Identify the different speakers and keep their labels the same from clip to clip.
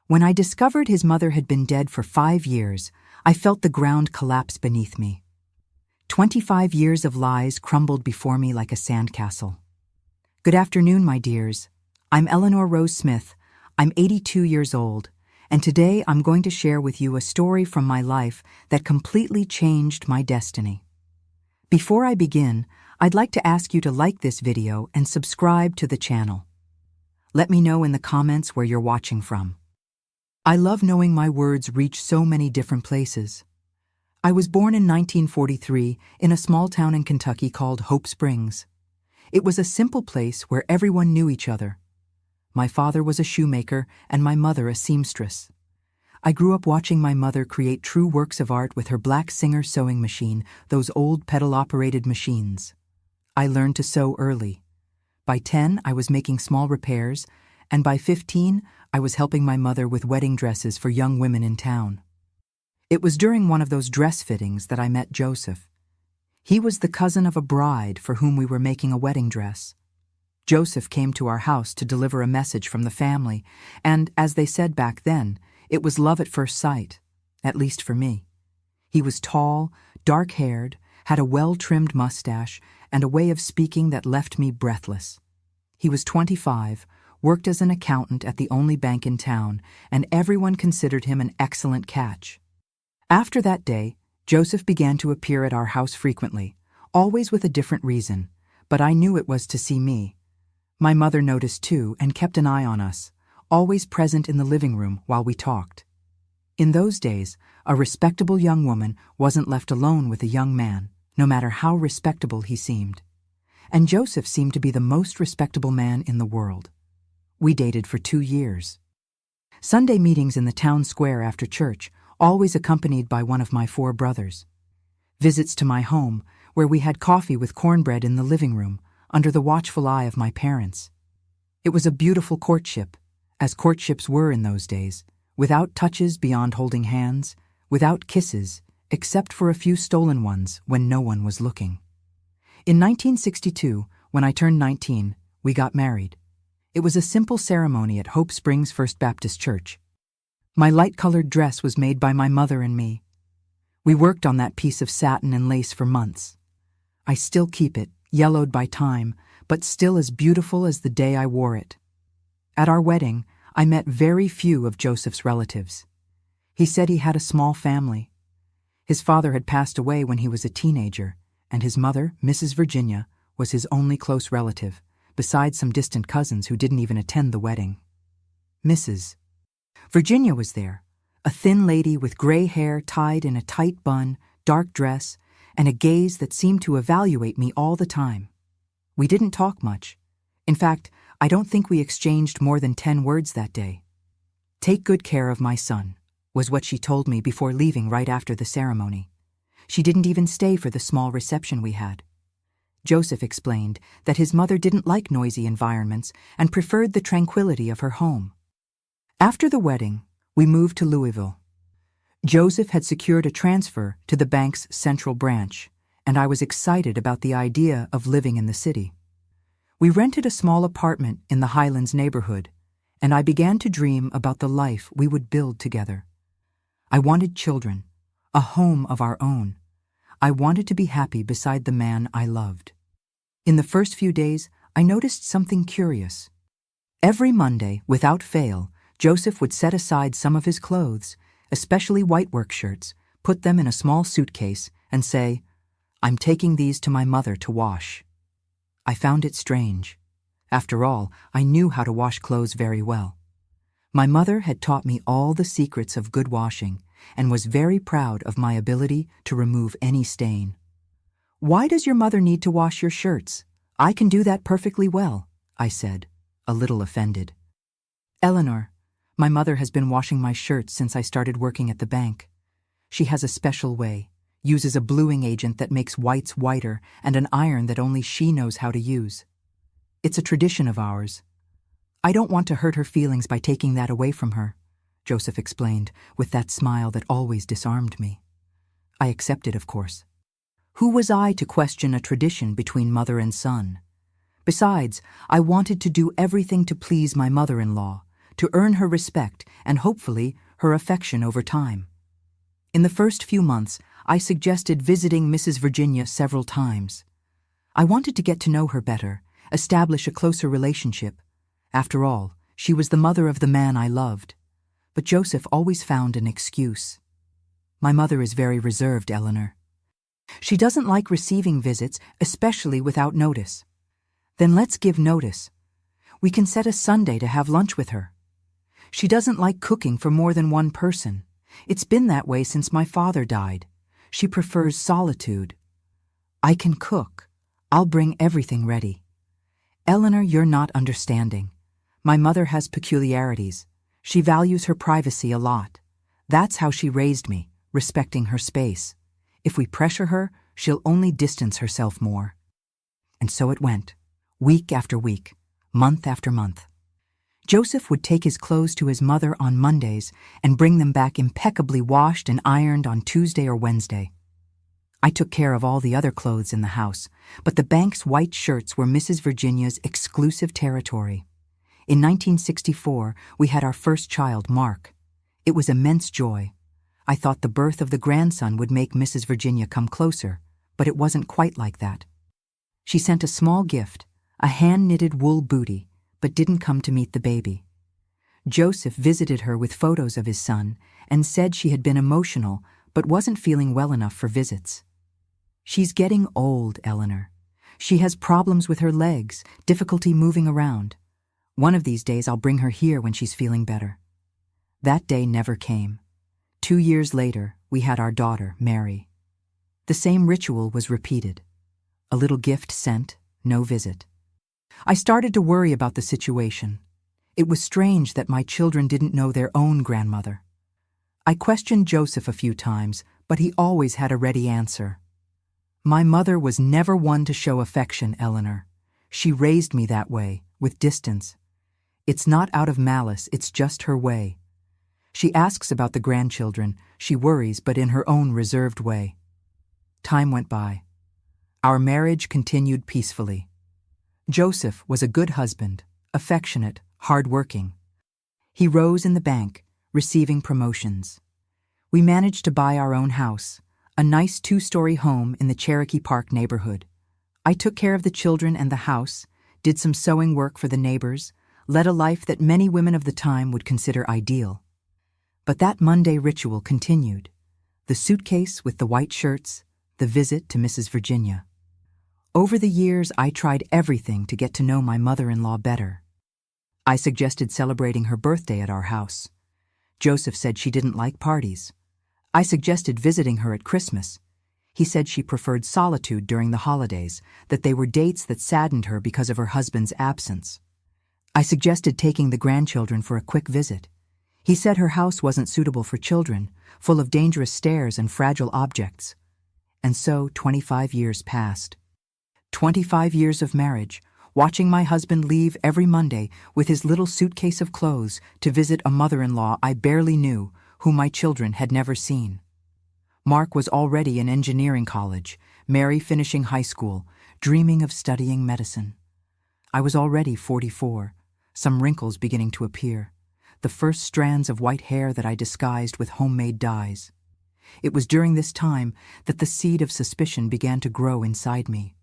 Speaker 1: When I discovered his mother had been dead for 5 years, I felt the ground collapse beneath me. 25 years of lies crumbled before me like a sandcastle. Good afternoon, my dears. I'm Eleanor Rose Smith. I'm 82 years old, and today I'm going to share with you a story from my life that completely changed my destiny. Before I begin, I'd like to ask you to like this video and subscribe to the channel. Let me know in the comments where you're watching from. I love knowing my words reach so many different places. I was born in 1943 in a small town in Kentucky called Hope Springs. It was a simple place where everyone knew each other. My father was a shoemaker and my mother a seamstress. I grew up watching my mother create true works of art with her black Singer sewing machine, those old pedal-operated machines. I learned to sew early. By 10, I was making small repairs, and by 15, I was helping my mother with wedding dresses for young women in town. It was during one of those dress fittings that I met Joseph. He was the cousin of a bride for whom we were making a wedding dress. Joseph came to our house to deliver a message from the family, and, as they said back then, it was love at first sight, at least for me. He was tall, dark-haired, had a well-trimmed mustache, and a way of speaking that left me breathless. He was 25, worked as an accountant at the only bank in town, and everyone considered him an excellent catch. After that day, Joseph began to appear at our house frequently, always with a different reason, but I knew it was to see me. My mother noticed too and kept an eye on us, always present in the living room while we talked. In those days, a respectable young woman wasn't left alone with a young man, no matter how respectable he seemed. And Joseph seemed to be the most respectable man in the world. We dated for 2 years. Sunday meetings in the town square after church, always accompanied by one of my 4 brothers. Visits to my home, where we had coffee with cornbread in the living room, under the watchful eye of my parents. It was a beautiful courtship, as courtships were in those days, without touches beyond holding hands, without kisses, except for a few stolen ones when no one was looking. In 1962, when I turned 19, we got married. It was a simple ceremony at Hope Springs First Baptist Church. My light-colored dress was made by my mother and me. We worked on that piece of satin and lace for months. I still keep it, yellowed by time, but still as beautiful as the day I wore it. At our wedding, I met very few of Joseph's relatives. He said he had a small family. His father had passed away when he was a teenager, and his mother, Mrs. Virginia, was his only close relative, besides some distant cousins who didn't even attend the wedding. Mrs. Virginia was there, a thin lady with gray hair tied in a tight bun, dark dress, and a gaze that seemed to evaluate me all the time. We didn't talk much. In fact, I don't think we exchanged more than 10 words that day. "Take good care of my son," was what she told me before leaving right after the ceremony. She didn't even stay for the small reception we had. Joseph explained that his mother didn't like noisy environments and preferred the tranquility of her home. After the wedding, we moved to Louisville. Joseph had secured a transfer to the bank's central branch, and I was excited about the idea of living in the city. We rented a small apartment in the Highlands neighborhood, and I began to dream about the life we would build together. I wanted children, a home of our own. I wanted to be happy beside the man I loved. In the first few days, I noticed something curious. Every Monday, without fail, Joseph would set aside some of his clothes, especially white work shirts, put them in a small suitcase, and say, "I'm taking these to my mother to wash." I found it strange. After all, I knew how to wash clothes very well. My mother had taught me all the secrets of good washing and was very proud of my ability to remove any stain. "Why does your mother need to wash your shirts? I can do that perfectly well," I said, a little offended. "Eleanor, my mother has been washing my shirts since I started working at the bank. She has a special way, uses a bluing agent that makes whites whiter and an iron that only she knows how to use. It's a tradition of ours. I don't want to hurt her feelings by taking that away from her," Joseph explained, with that smile that always disarmed me. I accepted, of course. Who was I to question a tradition between mother and son? Besides, I wanted to do everything to please my mother-in-law, to earn her respect and hopefully her affection over time. In the first few months, I suggested visiting Mrs. Virginia several times. I wanted to get to know her better, establish a closer relationship. After all, she was the mother of the man I loved. But Joseph always found an excuse. My mother is very reserved, Eleanor. She doesn't like receiving visits, especially without notice. Then let's give notice. We can set a Sunday to have lunch with her. She doesn't like cooking for more than one person. It's been that way since my father died. She prefers solitude. I can cook. I'll bring everything ready. Eleanor, you're not understanding. My mother has peculiarities. She values her privacy a lot. That's how she raised me, respecting her space. If we pressure her, she'll only distance herself more. And so it went, week after week, month after month. Joseph would take his clothes to his mother on Mondays and bring them back impeccably washed and ironed on Tuesday or Wednesday. I took care of all the other clothes in the house, but the bank's white shirts were Mrs. Virginia's exclusive territory. In 1964, we had our first child, Mark. It was immense joy. I thought the birth of the grandson would make Mrs. Virginia come closer, but it wasn't quite like that. She sent a small gift, a hand-knitted wool bootie, but didn't come to meet the baby. Joseph visited her with photos of his son and said she had been emotional but wasn't feeling well enough for visits. She's getting old, Eleanor. She has problems with her legs, difficulty moving around. One of these days I'll bring her here when she's feeling better. That day never came. 2 years later, we had our daughter, Mary. The same ritual was repeated. A little gift sent, no visit. I started to worry about the situation. It was strange that my children didn't know their own grandmother. I questioned Joseph a few times, but he always had a ready answer. My mother was never one to show affection, Eleanor. She raised me that way, with distance. It's not out of malice, it's just her way. She asks about the grandchildren, she worries, but in her own reserved way. Time went by. Our marriage continued peacefully. Joseph was a good husband, affectionate, hard-working. He rose in the bank, receiving promotions. We managed to buy our own house, a nice 2-story home in the Cherokee Park neighborhood. I took care of the children and the house, did some sewing work for the neighbors, led a life that many women of the time would consider ideal. But that Monday ritual continued. The suitcase with the white shirts, the visit to Mrs. Virginia. Over the years, I tried everything to get to know my mother-in-law better. I suggested celebrating her birthday at our house. Joseph said she didn't like parties. I suggested visiting her at Christmas. He said she preferred solitude during the holidays, that they were dates that saddened her because of her husband's absence. I suggested taking the grandchildren for a quick visit. He said her house wasn't suitable for children, full of dangerous stairs and fragile objects. And so 25 years passed. 25 years of marriage, watching my husband leave every Monday with his little suitcase of clothes to visit a mother-in-law I barely knew, whom my children had never seen. Mark was already in engineering college, Mary finishing high school, dreaming of studying medicine. I was already 44, some wrinkles beginning to appear, the first strands of white hair that I disguised with homemade dyes. It was during this time that the seed of suspicion began to grow inside me.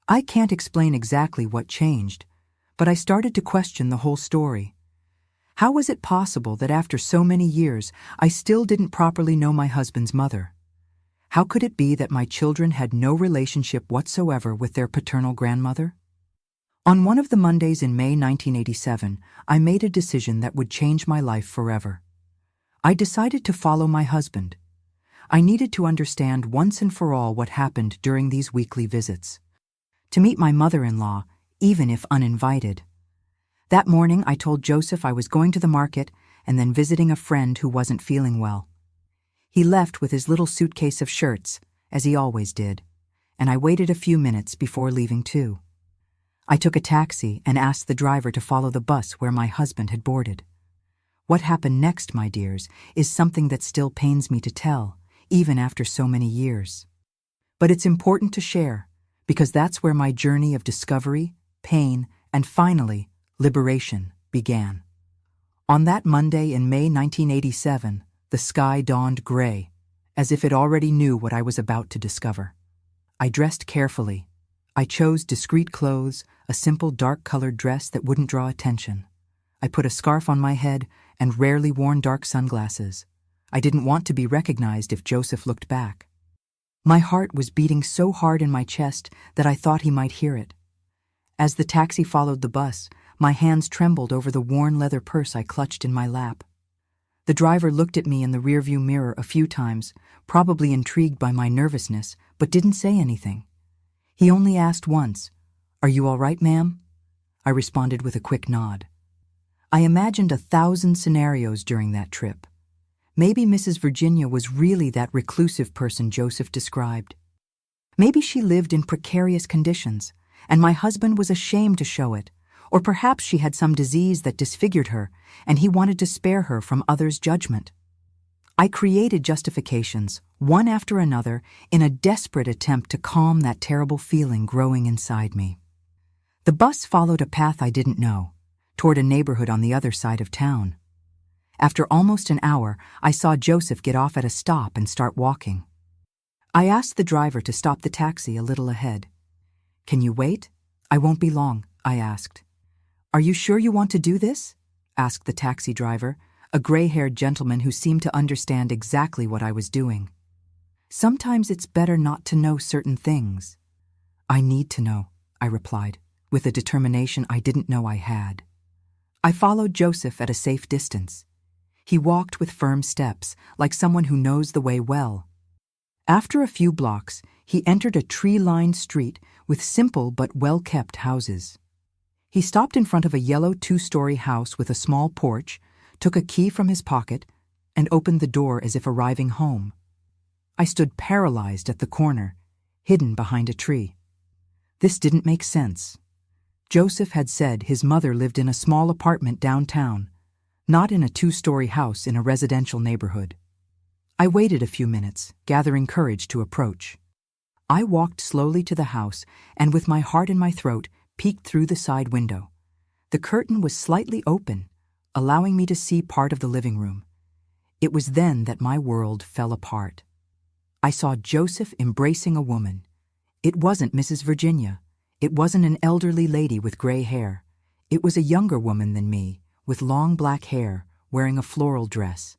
Speaker 1: I can't explain exactly what changed, but I started to question the whole story. How was it possible that after so many years, I still didn't properly know my husband's mother? How could it be that my children had no relationship whatsoever with their paternal grandmother? On one of the Mondays in May 1987, I made a decision that would change my life forever. I decided to follow my husband. I needed to understand once and for all what happened during these weekly visits. To meet my mother-in-law, even if uninvited. That morning, I told Joseph I was going to the market and then visiting a friend who wasn't feeling well. He left with his little suitcase of shirts, as he always did, and I waited a few minutes before leaving too. I took a taxi and asked the driver to follow the bus where my husband had boarded. What happened next, my dears, is something that still pains me to tell, even after so many years. But it's important to share, because that's where my journey of discovery, pain, and finally, liberation began. On that Monday in May 1987, the sky dawned gray, as if it already knew what I was about to discover. I dressed carefully. I chose discreet clothes, a simple dark-colored dress that wouldn't draw attention. I put a scarf on my head and rarely worn dark sunglasses. I didn't want to be recognized if Joseph looked back. My heart was beating so hard in my chest that I thought he might hear it. As the taxi followed the bus, my hands trembled over the worn leather purse I clutched in my lap. The driver looked at me in the rearview mirror a few times, probably intrigued by my nervousness, but didn't say anything. He only asked once, "Are you all right, ma'am?" I responded with a quick nod. I imagined 1,000 scenarios during that trip. Maybe Mrs. Virginia was really that reclusive person Joseph described. Maybe she lived in precarious conditions, and my husband was ashamed to show it. Or perhaps she had some disease that disfigured her, and he wanted to spare her from others' judgment. I created justifications, one after another, in a desperate attempt to calm that terrible feeling growing inside me. The bus followed a path I didn't know, toward a neighborhood on the other side of town. After almost an hour, I saw Joseph get off at a stop and start walking. I asked the driver to stop the taxi a little ahead. "Can you wait? I won't be long," I asked. "Are you sure you want to do this?" asked the taxi driver, a gray-haired gentleman who seemed to understand exactly what I was doing. "Sometimes it's better not to know certain things." "I need to know," I replied, with a determination I didn't know I had. I followed Joseph at a safe distance. He walked with firm steps, like someone who knows the way well. After a few blocks, he entered a tree-lined street with simple but well-kept houses. He stopped in front of a yellow 2-story house with a small porch, took a key from his pocket, and opened the door as if arriving home. I stood paralyzed at the corner, hidden behind a tree. This didn't make sense. Joseph had said his mother lived in a small apartment downtown, not in a 2-story house in a residential neighborhood. I waited a few minutes, gathering courage to approach. I walked slowly to the house and, with my heart in my throat, peeked through the side window. The curtain was slightly open, allowing me to see part of the living room. It was then that my world fell apart. I saw Joseph embracing a woman. It wasn't Mrs. Virginia. It wasn't an elderly lady with gray hair. It was a younger woman than me, with long black hair, wearing a floral dress.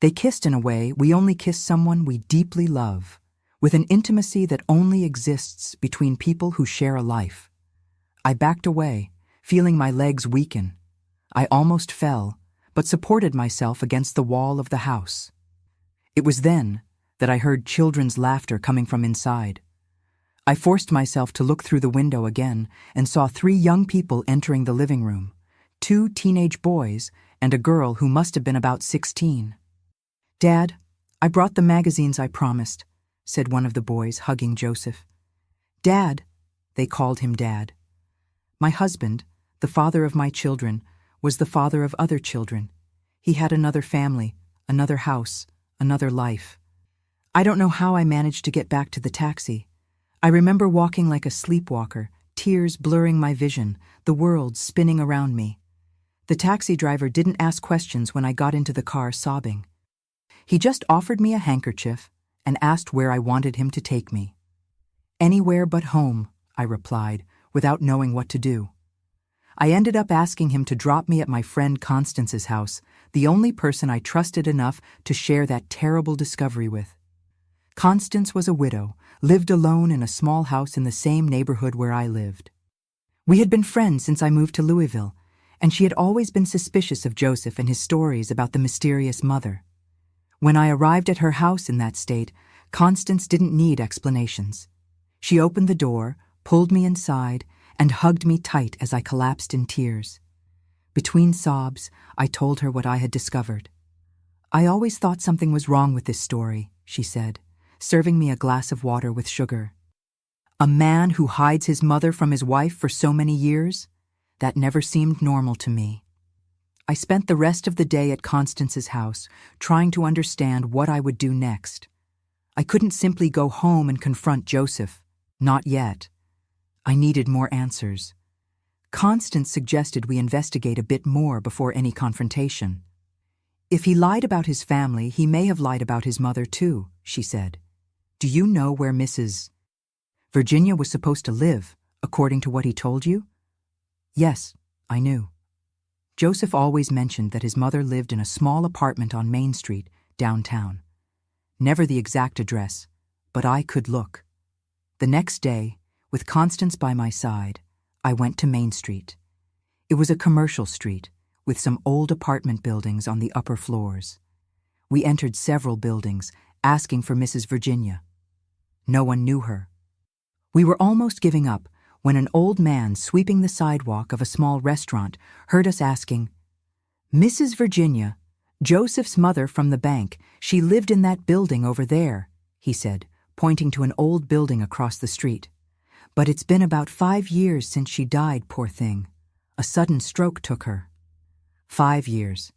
Speaker 1: They kissed in a way we only kiss someone we deeply love, with an intimacy that only exists between people who share a life. I backed away, feeling my legs weaken. I almost fell, but supported myself against the wall of the house. It was then that I heard children's laughter coming from inside. I forced myself to look through the window again and saw 3 young people entering the living room, 2 teenage boys and a girl who must have been about 16. "Dad, I brought the magazines I promised," said one of the boys, hugging Joseph. "Dad," they called him Dad. My husband, the father of my children, was the father of other children. He had another family, another house, another life. I don't know how I managed to get back to the taxi. I remember walking like a sleepwalker, tears blurring my vision, the world spinning around me. The taxi driver didn't ask questions when I got into the car sobbing. He just offered me a handkerchief and asked where I wanted him to take me. "Anywhere but home," I replied, without knowing what to do. I ended up asking him to drop me at my friend Constance's house, the only person I trusted enough to share that terrible discovery with. Constance was a widow, lived alone in a small house in the same neighborhood where I lived. We had been friends since I moved to Louisville, and she had always been suspicious of Joseph and his stories about the mysterious mother. When I arrived at her house in that state, Constance didn't need explanations. She opened the door, pulled me inside, and hugged me tight as I collapsed in tears. Between sobs, I told her what I had discovered. "I always thought something was wrong with this story," she said, serving me a glass of water with sugar. "A man who hides his mother from his wife for so many years? That never seemed normal to me." I spent the rest of the day at Constance's house, trying to understand what I would do next. I couldn't simply go home and confront Joseph. Not yet. I needed more answers. Constance suggested we investigate a bit more before any confrontation. If he lied about his family, he may have lied about his mother too, she said. Do you know where Mrs. Virginia was supposed to live, according to what he told you? Yes, I knew. Joseph always mentioned that his mother lived in a small apartment on Main Street, downtown. Never the exact address, but I could look. The next day, with Constance by my side, I went to Main Street. It was a commercial street, with some old apartment buildings on the upper floors. We entered several buildings, asking for Mrs. Virginia. No one knew her. We were almost giving up when an old man sweeping the sidewalk of a small restaurant heard us asking, Mrs. Virginia, Joseph's mother from the bank, she lived in that building over there, he said, pointing to an old building across the street. But it's been about 5 years since she died, poor thing. A sudden stroke took her. 5 years.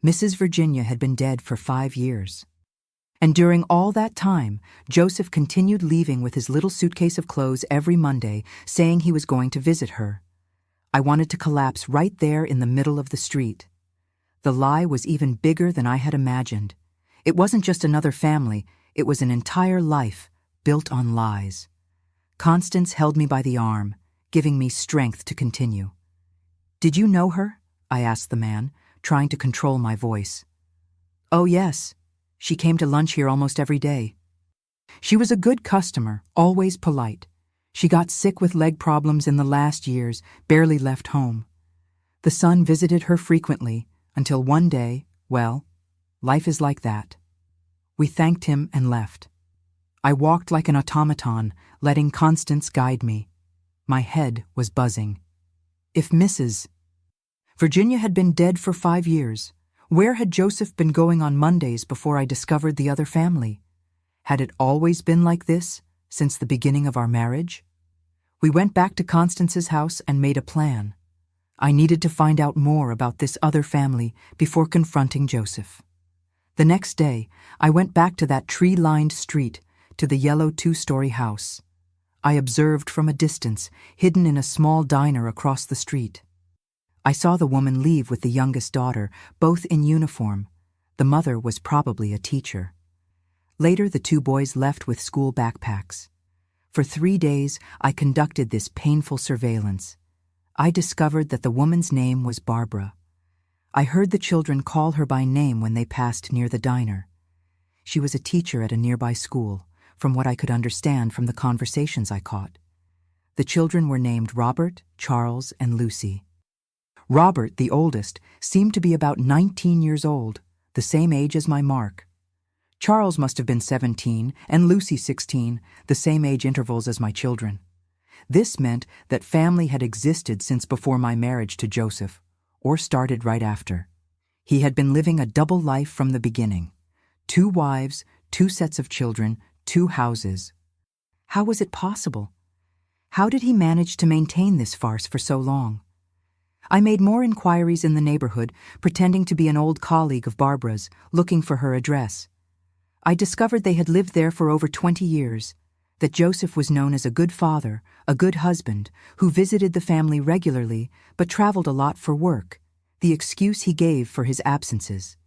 Speaker 1: Mrs. Virginia had been dead for 5 years. And during all that time, Joseph continued leaving with his little suitcase of clothes every Monday, saying he was going to visit her. I wanted to collapse right there in the middle of the street. The lie was even bigger than I had imagined. It wasn't just another family, it was an entire life built on lies. Constance held me by the arm, giving me strength to continue. Did you know her? I asked the man, trying to control my voice. Oh, yes. She came to lunch here almost every day. She was a good customer, always polite. She got sick with leg problems in the last years, barely left home. The son visited her frequently, until one day, well, life is like that. We thanked him and left. I walked like an automaton, letting Constance guide me. My head was buzzing. If Mrs. Virginia had been dead for 5 years, where had Joseph been going on Mondays before I discovered the other family? Had it always been like this, since the beginning of our marriage? We went back to Constance's house and made a plan. I needed to find out more about this other family before confronting Joseph. The next day, I went back to that tree-lined street, to the yellow 2-story house. I observed from a distance, hidden in a small diner across the street. I saw the woman leave with the youngest daughter, both in uniform. The mother was probably a teacher. Later, the 2 boys left with school backpacks. For 3 days, I conducted this painful surveillance. I discovered that the woman's name was Barbara. I heard the children call her by name when they passed near the diner. She was a teacher at a nearby school, from what I could understand from the conversations I caught. The children were named Robert, Charles, and Lucy. Robert, the oldest, seemed to be about 19 years old, the same age as my Mark. Charles must have been 17, and Lucy 16, the same age intervals as my children. This meant that family had existed since before my marriage to Joseph, or started right after. He had been living a double life from the beginning. 2 wives, 2 sets of children, 2 houses. How was it possible? How did he manage to maintain this farce for so long? I made more inquiries in the neighborhood, pretending to be an old colleague of Barbara's, looking for her address. I discovered they had lived there for over 20 years, that Joseph was known as a good father, a good husband, who visited the family regularly but traveled a lot for work, the excuse he gave for his absences.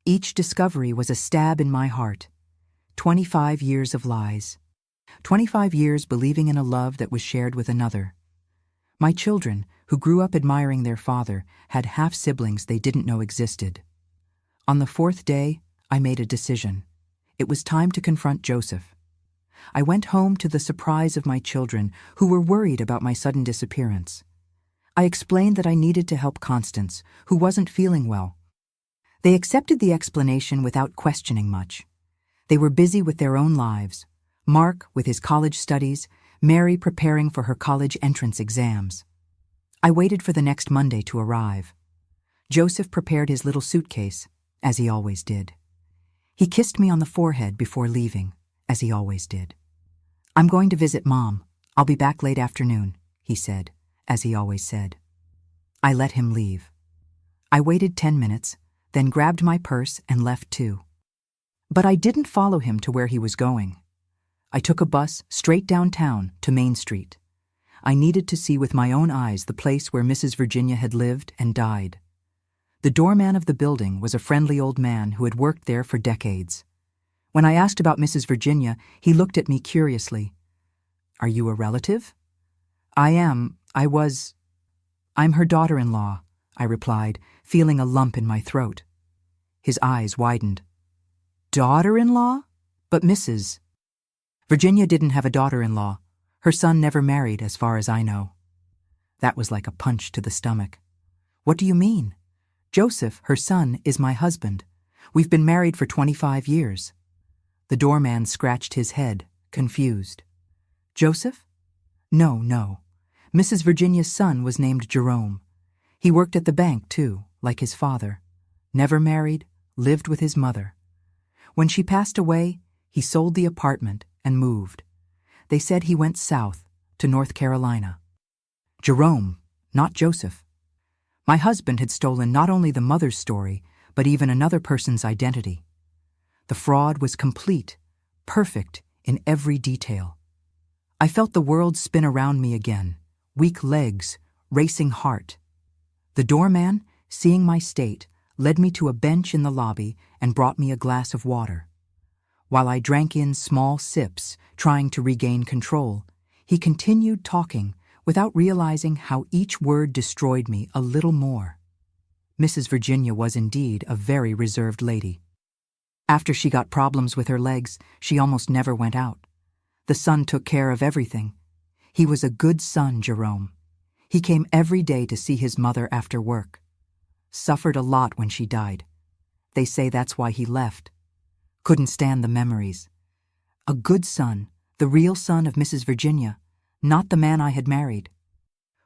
Speaker 1: Each discovery was a stab in my heart. 25 years of lies. 25 years believing in a love that was shared with another. My children, who grew up admiring their father, had half-siblings they didn't know existed. On the 4th day, I made a decision. It was time to confront Joseph. I went home to the surprise of my children, who were worried about my sudden disappearance. I explained that I needed to help Constance, who wasn't feeling well. They accepted the explanation without questioning much. They were busy with their own lives, Mark with his college studies, Mary preparing for her college entrance exams. I waited for the next Monday to arrive. Joseph prepared his little suitcase, as he always did. He kissed me on the forehead before leaving, as he always did. I'm going to visit Mom. I'll be back late afternoon, he said, as he always said. I let him leave. I waited 10 minutes, then grabbed my purse and left too. But I didn't follow him to where he was going. I took a bus straight downtown to Main Street. I needed to see with my own eyes the place where Mrs. Virginia had lived and died. The doorman of the building was a friendly old man who had worked there for decades. When I asked about Mrs. Virginia, he looked at me curiously. "Are you a relative?" I'm her daughter-in-law," I replied, feeling a lump in my throat. His eyes widened. "Daughter-in-law? But Mrs. Virginia didn't have a daughter-in-law. Her son never married, as far as I know." That was like a punch to the stomach. "What do you mean? Joseph, her son, is my husband. We've been married for 25 years. The doorman scratched his head, confused. "Joseph? No. Mrs. Virginia's son was named Jerome. He worked at the bank, too, like his father. Never married, lived with his mother. When she passed away, he sold the apartment and moved. They said he went south, to North Carolina. Jerome, not Joseph. My husband had stolen not only the mother's story, but even another person's identity. The fraud was complete, perfect in every detail. I felt the world spin around me again, weak legs, racing heart. The doorman, seeing my state, led me to a bench in the lobby and brought me a glass of water. While I drank in small sips, trying to regain control, he continued talking without realizing how each word destroyed me a little more. Mrs. Virginia was indeed a very reserved lady. After she got problems with her legs, she almost never went out. The son took care of everything. He was a good son, Jerome. He came every day to see his mother after work. Suffered a lot when she died. They say that's why he left. Couldn't stand the memories. A good son, the real son of Mrs. Virginia, not the man I had married.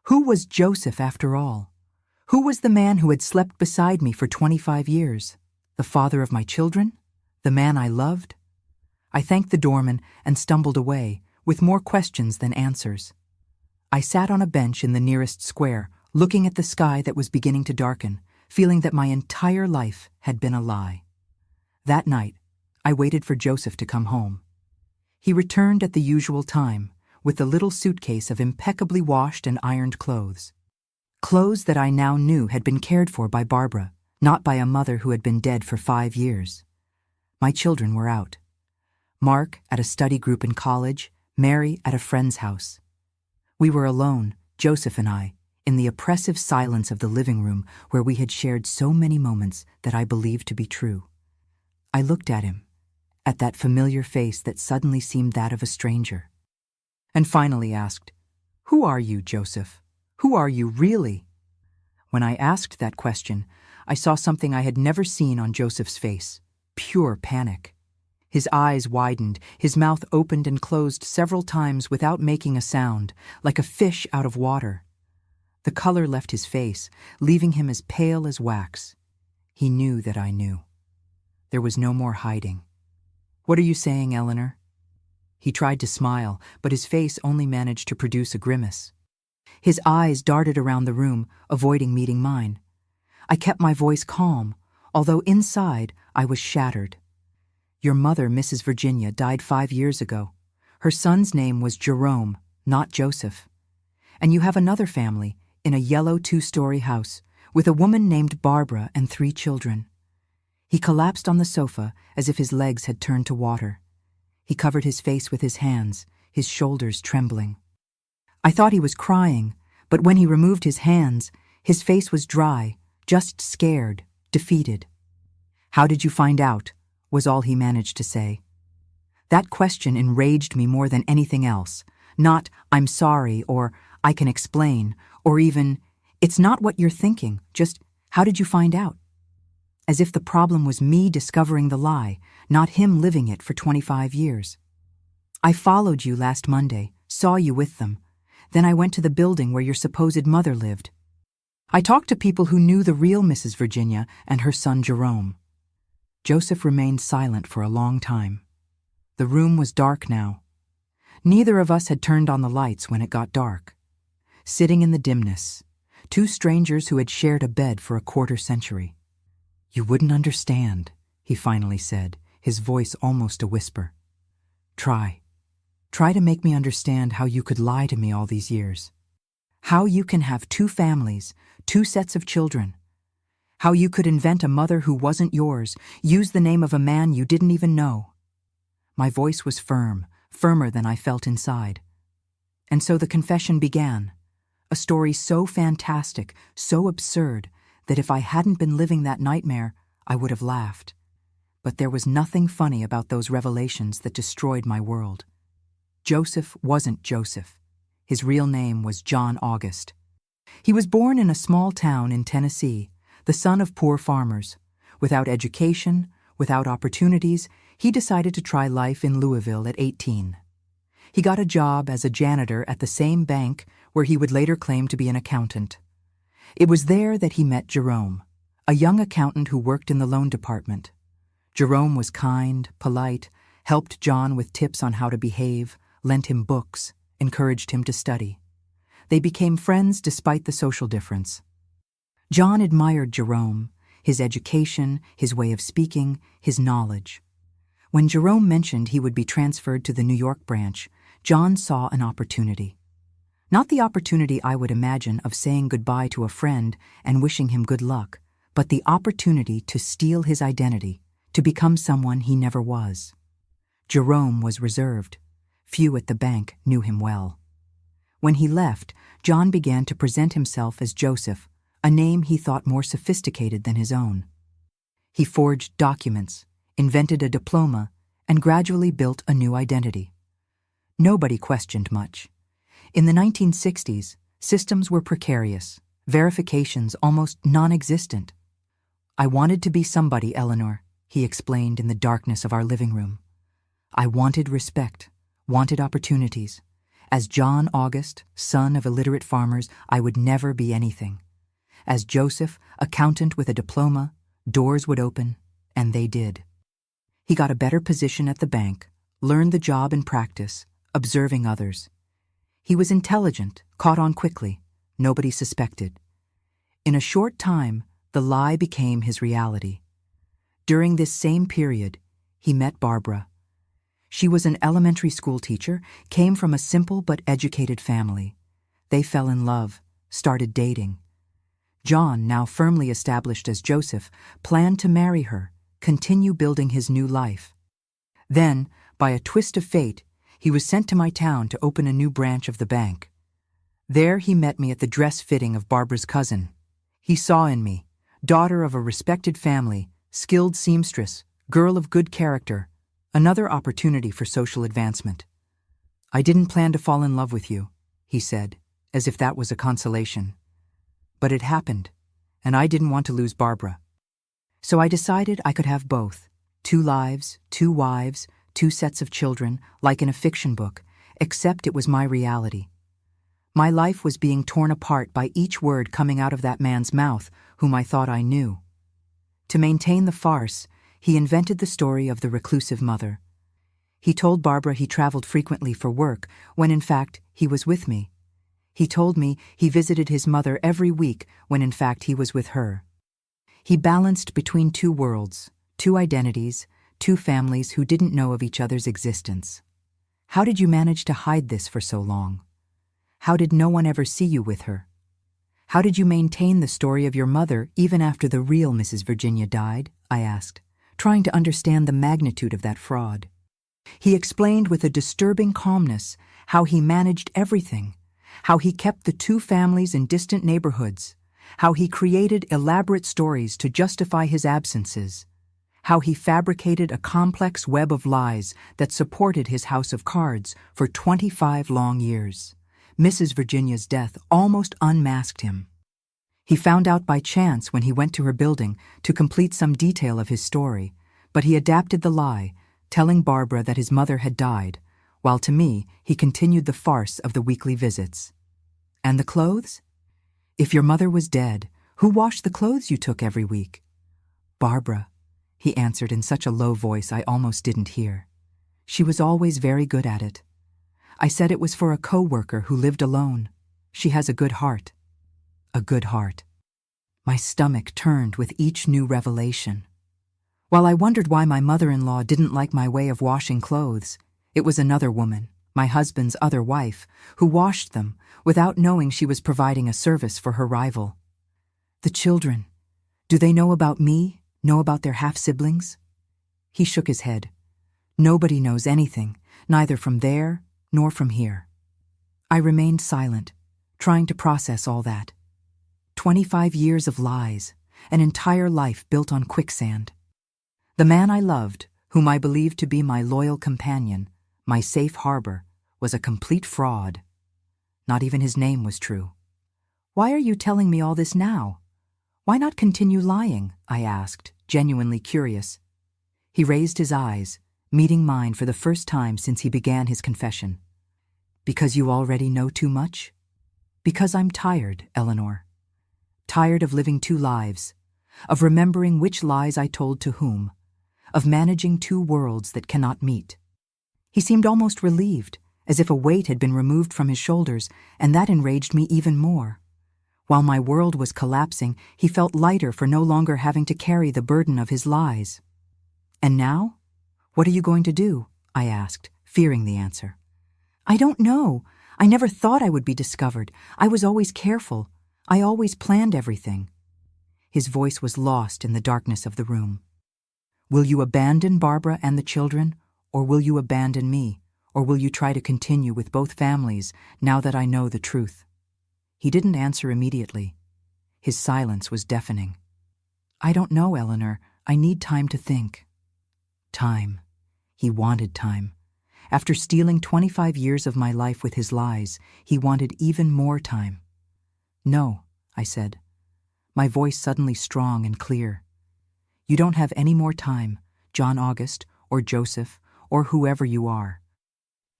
Speaker 1: Who was Joseph after all? Who was the man who had slept beside me for 25 years? The father of my children? The man I loved? I thanked the doorman and stumbled away, with more questions than answers. I sat on a bench in the nearest square, looking at the sky that was beginning to darken, feeling that my entire life had been a lie. That night, I waited for Joseph to come home. He returned at the usual time, with the little suitcase of impeccably washed and ironed clothes. Clothes that I now knew had been cared for by Barbara, not by a mother who had been dead for 5 years. My children were out. Mark at a study group in college, Mary at a friend's house. We were alone, Joseph and I, in the oppressive silence of the living room where we had shared so many moments that I believed to be true. I looked at him, at that familiar face that suddenly seemed that of a stranger, and finally asked, "Who are you, Joseph? Who are you really?" When I asked that question, I saw something I had never seen on Joseph's face, pure panic. His eyes widened, his mouth opened and closed several times without making a sound, like a fish out of water. The color left his face, leaving him as pale as wax. He knew that I knew. There was no more hiding. "What are you saying, Eleanor?" He tried to smile, but his face only managed to produce a grimace. His eyes darted around the room, avoiding meeting mine. I kept my voice calm, although inside I was shattered. "Your mother, Mrs. Virginia, died 5 years ago. Her son's name was Jerome, not Joseph. And you have another family, in a yellow 2-story house, with a woman named Barbara and 3 children. He collapsed on the sofa as if his legs had turned to water. He covered his face with his hands, his shoulders trembling. I thought he was crying, but when he removed his hands, his face was dry, just scared, defeated. "How did you find out?" was all he managed to say. That question enraged me more than anything else. Not, "I'm sorry," or "I can explain," or even, "It's not what you're thinking, just, how did you find out?" As if the problem was me discovering the lie, not him living it for 25 years. "I followed you last Monday, saw you with them. Then I went to the building where your supposed mother lived. I talked to people who knew the real Mrs. Virginia and her son Jerome." Joseph remained silent for a long time. The room was dark now. Neither of us had turned on the lights when it got dark. Sitting in the dimness, 2 strangers who had shared a bed for a 1/4 century. "You wouldn't understand," he finally said, his voice almost a whisper. "Try." Try to make me understand how you could lie to me all these years. How you can have two families, two sets of children. How you could invent a mother who wasn't yours, use the name of a man you didn't even know. My voice was firm, firmer than I felt inside. And so the confession began, a story so fantastic, so absurd, that if I hadn't been living that nightmare, I would have laughed. But there was nothing funny about those revelations that destroyed my world. Joseph wasn't Joseph. His real name was John August. He was born in a small town in Tennessee, the son of poor farmers. Without education, without opportunities, he decided to try life in Louisville at 18. He got a job as a janitor at the same bank where he would later claim to be an accountant. It was there that he met Jerome, a young accountant who worked in the loan department. Jerome was kind, polite, helped John with tips on how to behave, lent him books, encouraged him to study. They became friends despite the social difference. John admired Jerome, his education, his way of speaking, his knowledge. When Jerome mentioned he would be transferred to the New York branch, John saw an opportunity. Not the opportunity I would imagine of saying goodbye to a friend and wishing him good luck, but the opportunity to steal his identity, to become someone he never was. Jerome was reserved. Few at the bank knew him well. When he left, John began to present himself as Joseph, a name he thought more sophisticated than his own. He forged documents, invented a diploma, and gradually built a new identity. Nobody questioned much. In the 1960s, systems were precarious, verifications almost non-existent. "I wanted to be somebody, Eleanor," he explained in the darkness of our living room. "I wanted respect, wanted opportunities. As John August, son of illiterate farmers, I would never be anything. As Joseph, accountant with a diploma, doors would open, and they did." He got a better position at the bank, learned the job in practice, observing others. He was intelligent, caught on quickly. Nobody suspected. In a short time, the lie became his reality. During this same period, he met Barbara. She was an elementary school teacher, came from a simple but educated family. They fell in love, started dating. John, now firmly established as Joseph, planned to marry her, continue building his new life. Then, by a twist of fate, he was sent to my town to open a new branch of the bank. There he met me at the dress fitting of Barbara's cousin. He saw in me, daughter of a respected family, skilled seamstress, girl of good character, another opportunity for social advancement. "I didn't plan to fall in love with you," he said, as if that was a consolation. "But it happened, and I didn't want to lose Barbara. So I decided I could have both, 2 lives, 2 wives, 2 sets of children, like in a fiction book, except it was my reality. My life was being torn apart by each word coming out of that man's mouth, whom I thought I knew. To maintain the farce, he invented the story of the reclusive mother. He told Barbara he traveled frequently for work, when in fact he was with me. He told me he visited his mother every week, when in fact he was with her. He balanced between 2 worlds, 2 identities, 2 families who didn't know of each other's existence. How did you manage to hide this for so long? How did no one ever see you with her? How did you maintain the story of your mother even after the real Mrs. Virginia died? I asked, trying to understand the magnitude of that fraud. He explained with a disturbing calmness how he managed everything, how he kept the 2 families in distant neighborhoods, how he created elaborate stories to justify his absences, how he fabricated a complex web of lies that supported his house of cards for 25 long years. Mrs. Virginia's death almost unmasked him. He found out by chance when he went to her building to complete some detail of his story, but he adapted the lie, telling Barbara that his mother had died, while to me he continued the farce of the weekly visits. "And the clothes? If your mother was dead, who washed the clothes you took every week?" "Barbara," he answered in such a low voice I almost didn't hear. "She was always very good at it. I said it was for a co-worker who lived alone. She has a good heart." A good heart. My stomach turned with each new revelation. While I wondered why my mother-in-law didn't like my way of washing clothes, it was another woman, my husband's other wife, who washed them without knowing she was providing a service for her rival. The children, do they know about me, know about their half-siblings? He shook his head. Nobody knows anything, neither from there nor from here. I remained silent, trying to process all that. 25 years of lies, an entire life built on quicksand. The man I loved, whom I believed to be my loyal companion, my safe harbor, was a complete fraud. Not even his name was true. Why are you telling me all this now? Why not continue lying? I asked, genuinely curious. He raised his eyes, meeting mine for the first time since he began his confession. Because you already know too much? Because I'm tired, Eleanor. Tired of living two lives, of remembering which lies I told to whom, of managing two worlds that cannot meet. He seemed almost relieved, as if a weight had been removed from his shoulders, and that enraged me even more. While my world was collapsing, he felt lighter for no longer having to carry the burden of his lies. And now? What are you going to do? I asked, fearing the answer. I don't know. I never thought I would be discovered. I was always careful. I always planned everything. His voice was lost in the darkness of the room. Will you abandon Barbara and the children, or will you abandon me, or will you try to continue with both families now that I know the truth? He didn't answer immediately. His silence was deafening. I don't know, Eleanor. I need time to think. Time. He wanted time. After stealing 25 years of my life with his lies, he wanted even more time. No, I said, my voice suddenly strong and clear. You don't have any more time, John August, or Joseph, or whoever you are.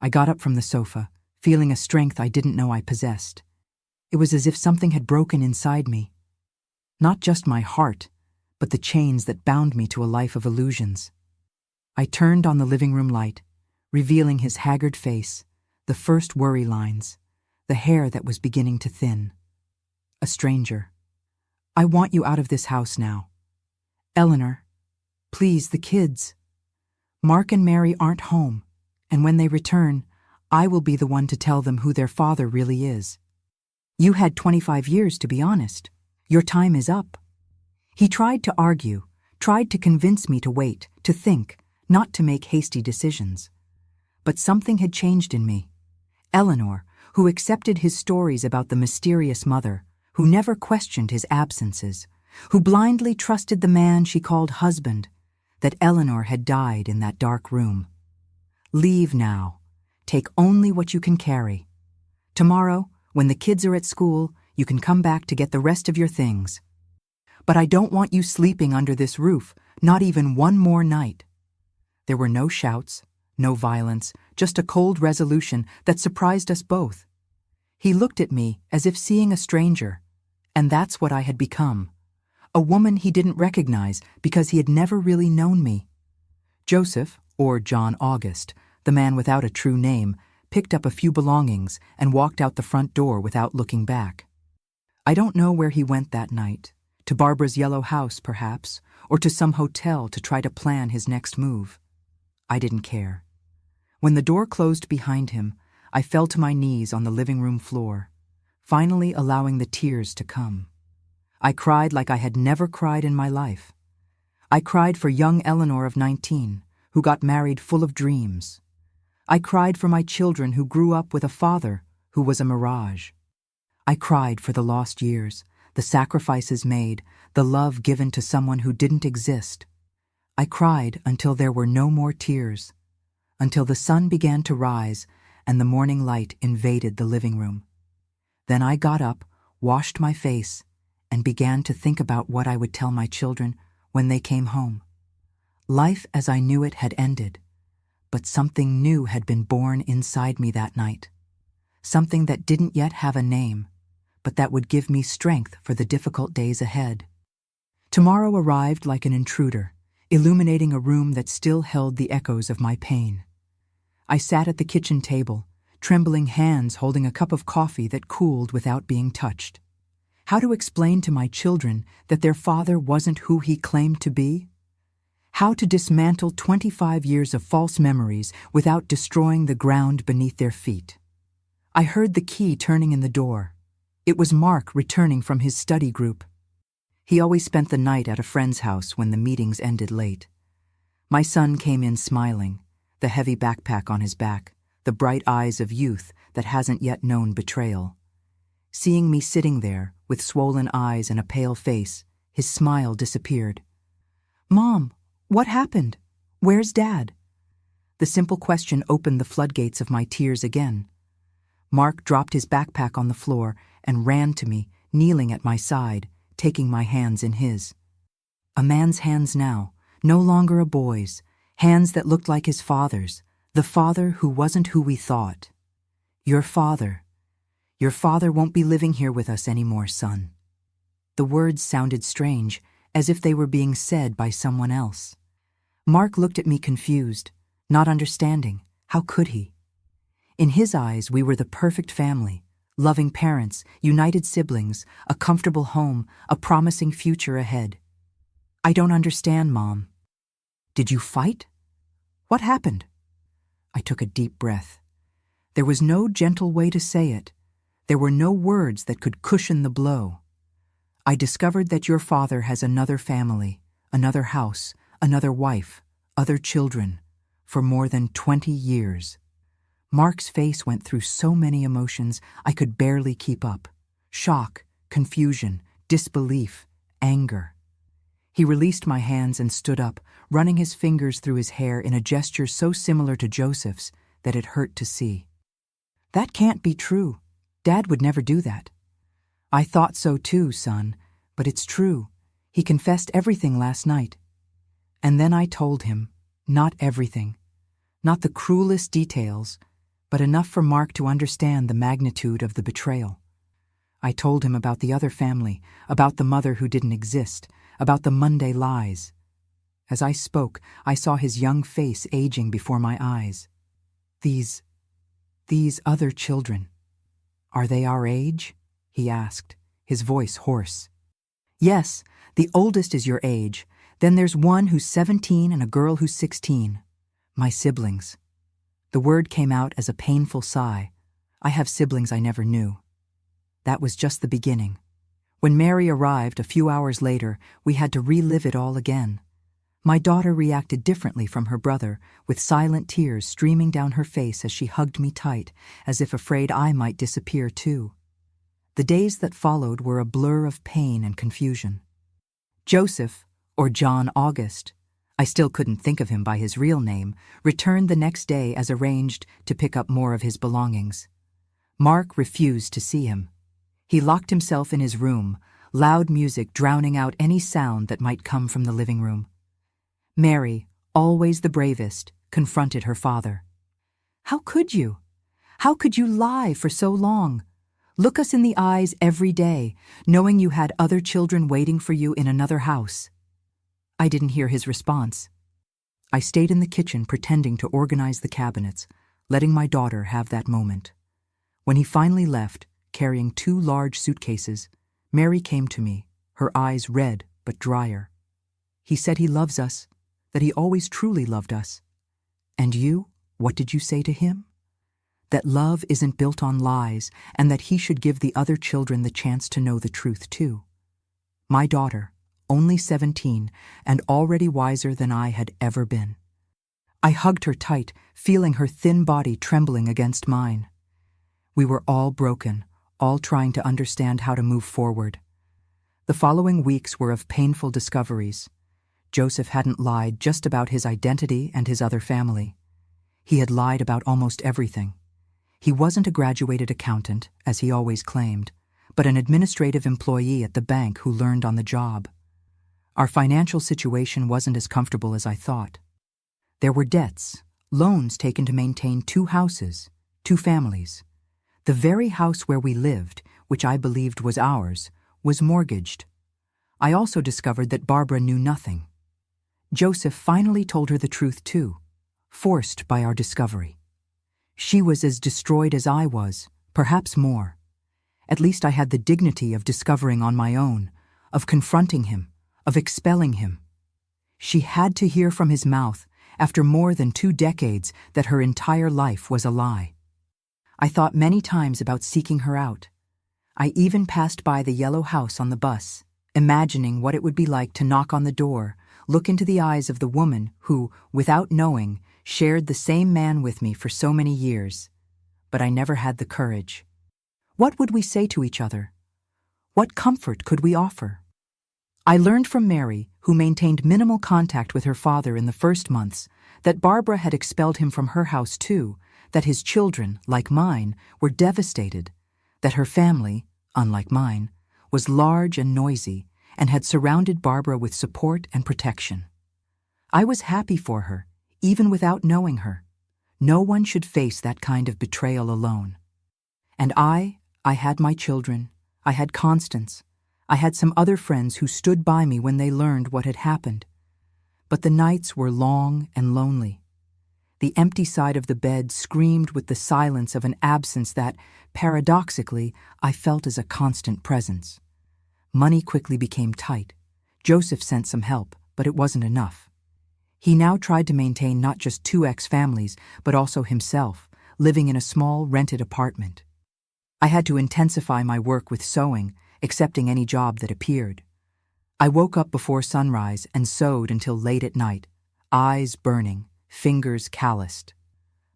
Speaker 1: I got up from the sofa, feeling a strength I didn't know I possessed. It was as if something had broken inside me. Not just my heart, but the chains that bound me to a life of illusions. I turned on the living room light, revealing his haggard face, the first worry lines, the hair that was beginning to thin. A stranger. I want you out of this house now. Eleanor, please, the kids. Mark and Mary aren't home, and when they return, I will be the one to tell them who their father really is. You had 25 years to be honest. Your time is up. He tried to argue, tried to convince me to wait, to think, not to make hasty decisions. But something had changed in me. Eleanor, who accepted his stories about the mysterious mother, who never questioned his absences, who blindly trusted the man she called husband, that Eleanor had died in that dark room. Leave now. Take only what you can carry. Tomorrow, when the kids are at school, you can come back to get the rest of your things. But I don't want you sleeping under this roof, not even one more night. There were no shouts, no violence, just a cold resolution that surprised us both. He looked at me as if seeing a stranger, and that's what I had become. A woman he didn't recognize because he had never really known me. Joseph, or John August, the man without a true name, picked up a few belongings and walked out the front door without looking back. I don't know where he went that night, to Barbara's yellow house perhaps, or to some hotel to try to plan his next move. I didn't care. When the door closed behind him, I fell to my knees on the living room floor, finally allowing the tears to come. I cried like I had never cried in my life. I cried for young Eleanor of 19, who got married full of dreams. I cried for my children who grew up with a father who was a mirage. I cried for the lost years, the sacrifices made, the love given to someone who didn't exist. I cried until there were no more tears, until the sun began to rise and the morning light invaded the living room. Then I got up, washed my face, and began to think about what I would tell my children when they came home. Life as I knew it had ended, but something new had been born inside me that night. Something that didn't yet have a name, but that would give me strength for the difficult days ahead. Tomorrow arrived like an intruder, illuminating a room that still held the echoes of my pain. I sat at the kitchen table, trembling hands holding a cup of coffee that cooled without being touched. How to explain to my children that their father wasn't who he claimed to be? How to dismantle 25 years of false memories without destroying the ground beneath their feet. I heard the key turning in the door. It was Mark returning from his study group. He always spent the night at a friend's house when the meetings ended late. My son came in smiling, the heavy backpack on his back, the bright eyes of youth that hasn't yet known betrayal. Seeing me sitting there, with swollen eyes and a pale face, his smile disappeared. "Mom, what happened? Where's Dad?" The simple question opened the floodgates of my tears again. Mark dropped his backpack on the floor and ran to me, kneeling at my side, taking my hands in his. A man's hands now, no longer a boy's, hands that looked like his father's, the father who wasn't who we thought. Your father won't be living here with us anymore, son." The words sounded strange, as if they were being said by someone else. Mark looked at me confused, not understanding. How could he? In his eyes, we were the perfect family, loving parents, united siblings, a comfortable home, a promising future ahead. "I don't understand, Mom." "Did you fight? What happened?" I took a deep breath. There was no gentle way to say it. There were no words that could cushion the blow. "I discovered that your father has another family, another house, another wife, other children, for more than 20 years. Mark's face went through so many emotions I could barely keep up. Shock, confusion, disbelief, anger. He released my hands and stood up, running his fingers through his hair in a gesture so similar to Joseph's that it hurt to see. "That can't be true. Dad would never do that." "I thought so too, son, but it's true. He confessed everything last night." And then I told him, not everything, not the cruelest details, but enough for Mark to understand the magnitude of the betrayal. I told him about the other family, about the mother who didn't exist, about the Monday lies. As I spoke, I saw his young face aging before my eyes. These other children, are they our age?" he asked, his voice hoarse. "Yes, the oldest is your age. Then there's one who's 17 and a girl who's 16. My siblings." The word came out as a painful sigh. I have siblings I never knew. That was just the beginning. When Mary arrived a few hours later, we had to relive it all again. My daughter reacted differently from her brother, with silent tears streaming down her face as she hugged me tight, as if afraid I might disappear too. The days that followed were a blur of pain and confusion. Joseph, or John August, I still couldn't think of him by his real name, returned the next day as arranged to pick up more of his belongings. Mark refused to see him. He locked himself in his room, loud music drowning out any sound that might come from the living room. Mary, always the bravest, confronted her father. "How could you? How could you lie for so long? Look us in the eyes every day, knowing you had other children waiting for you in another house." I didn't hear his response. I stayed in the kitchen pretending to organize the cabinets, letting my daughter have that moment. When he finally left, carrying 2 large suitcases, Mary came to me, her eyes red but drier. "He said he loves us, that he always truly loved us. And you, what did you say to him? That love isn't built on lies and that he should give the other children the chance to know the truth too." My daughter, only 17 and already wiser than I had ever been. I hugged her tight, feeling her thin body trembling against mine. We were all broken, all trying to understand how to move forward. The following weeks were of painful discoveries. Joseph hadn't lied just about his identity and his other family. He had lied about almost everything. He wasn't a graduated accountant, as he always claimed, but an administrative employee at the bank who learned on the job. Our financial situation wasn't as comfortable as I thought. There were debts, loans taken to maintain 2 houses, 2 families. The very house where we lived, which I believed was ours, was mortgaged. I also discovered that Barbara knew nothing. Joseph finally told her the truth too, forced by our discovery. She was as destroyed as I was, perhaps more. At least I had the dignity of discovering on my own, of confronting him, of expelling him. She had to hear from his mouth, after more than 2 decades, that her entire life was a lie. I thought many times about seeking her out. I even passed by the yellow house on the bus, imagining what it would be like to knock on the door, look into the eyes of the woman who, without knowing, shared the same man with me for so many years. But I never had the courage. What would we say to each other? What comfort could we offer? I learned from Mary, who maintained minimal contact with her father in the first months, that Barbara had expelled him from her house too, that his children, like mine, were devastated, that her family, unlike mine, was large and noisy and had surrounded Barbara with support and protection. I was happy for her, even without knowing her. No one should face that kind of betrayal alone. And I had my children, I had Constance, I had some other friends who stood by me when they learned what had happened. But the nights were long and lonely. The empty side of the bed screamed with the silence of an absence that, paradoxically, I felt as a constant presence. Money quickly became tight. Joseph sent some help, but it wasn't enough. He now tried to maintain not just 2 ex-families, but also himself, living in a small rented apartment. I had to intensify my work with sewing, accepting any job that appeared. I woke up before sunrise and sewed until late at night, eyes burning, fingers calloused.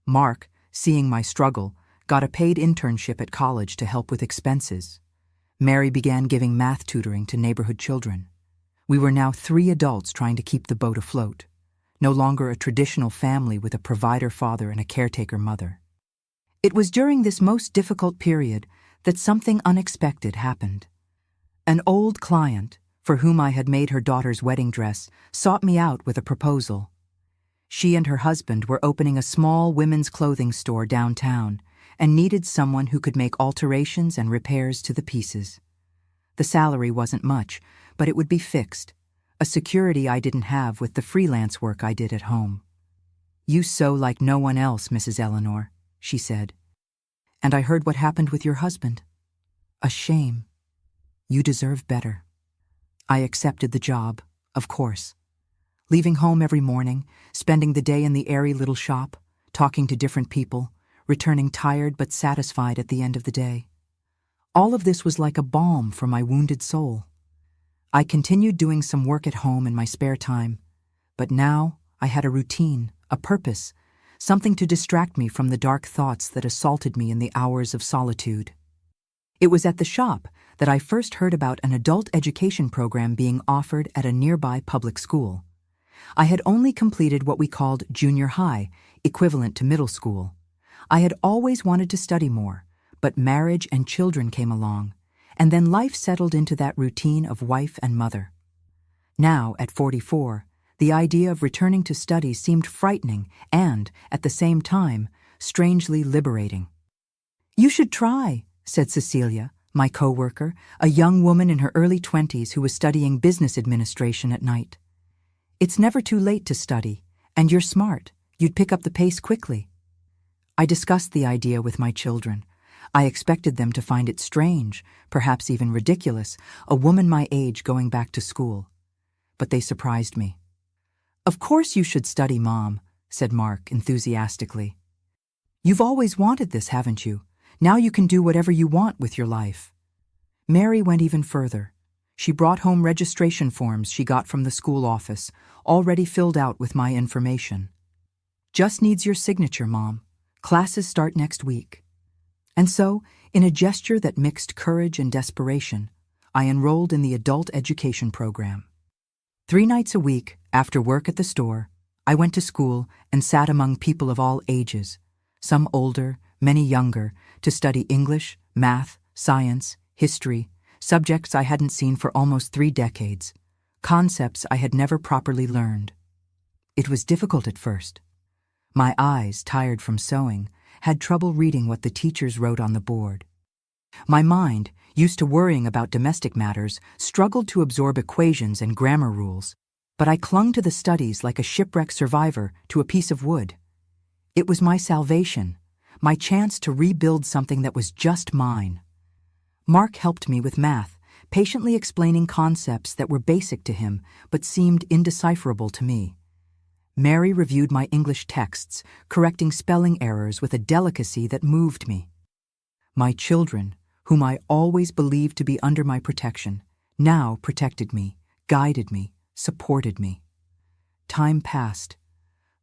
Speaker 1: Mark, seeing my struggle, got a paid internship at college to help with expenses. Mary began giving math tutoring to neighborhood children. We were now 3 adults trying to keep the boat afloat, no longer a traditional family with a provider father and a caretaker mother. It was during this most difficult period that something unexpected happened. An old client, for whom I had made her daughter's wedding dress, sought me out with a proposal. She and her husband were opening a small women's clothing store downtown and needed someone who could make alterations and repairs to the pieces. The salary wasn't much, but it would be fixed, a security I didn't have with the freelance work I did at home. "You sew like no one else, Mrs. Eleanor," she said. "And I heard what happened with your husband. A shame. You deserve better." I accepted the job, of course. Leaving home every morning, spending the day in the airy little shop, talking to different people, returning tired but satisfied at the end of the day. All of this was like a balm for my wounded soul. I continued doing some work at home in my spare time, but now I had a routine, a purpose, something to distract me from the dark thoughts that assaulted me in the hours of solitude. It was at the shop that I first heard about an adult education program being offered at a nearby public school. I had only completed what we called junior high, equivalent to middle school. I had always wanted to study more, but marriage and children came along, and then life settled into that routine of wife and mother. Now, at 44, the idea of returning to study seemed frightening and, at the same time, strangely liberating. "You should try," said Cecilia, my co-worker, a young woman in her early 20s who was studying business administration at night. "It's never too late to study, and you're smart. You'd pick up the pace quickly." I discussed the idea with my children. I expected them to find it strange, perhaps even ridiculous, a woman my age going back to school. But they surprised me. "Of course you should study, Mom," said Mark enthusiastically. "You've always wanted this, haven't you? Now you can do whatever you want with your life." Mary went even further. She brought home registration forms she got from the school office, already filled out with my information. "Just needs your signature, Mom. Classes start next week." And so, in a gesture that mixed courage and desperation, I enrolled in the adult education program. 3 nights a week, after work at the store, I went to school and sat among people of all ages, some older, many younger, to study English, math, science, history, subjects I hadn't seen for almost 3 decades, concepts I had never properly learned. It was difficult at first. My eyes, tired from sewing, had trouble reading what the teachers wrote on the board. My mind, used to worrying about domestic matters, struggled to absorb equations and grammar rules, but I clung to the studies like a shipwrecked survivor to a piece of wood. It was my salvation, my chance to rebuild something that was just mine. Mark helped me with math, patiently explaining concepts that were basic to him but seemed indecipherable to me. Mary reviewed my English texts, correcting spelling errors with a delicacy that moved me. My children, whom I always believed to be under my protection, now protected me, guided me, supported me. Time passed.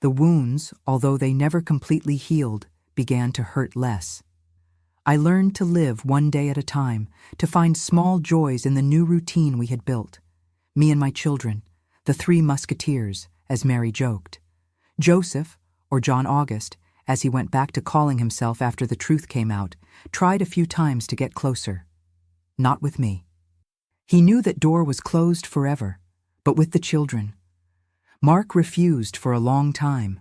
Speaker 1: The wounds, although they never completely healed, began to hurt less. I learned to live one day at a time, to find small joys in the new routine we had built. Me and my children, the three musketeers, as Mary joked. Joseph, or John August, as he went back to calling himself after the truth came out, tried a few times to get closer. Not with me. He knew that door was closed forever, but with the children. Mark refused for a long time.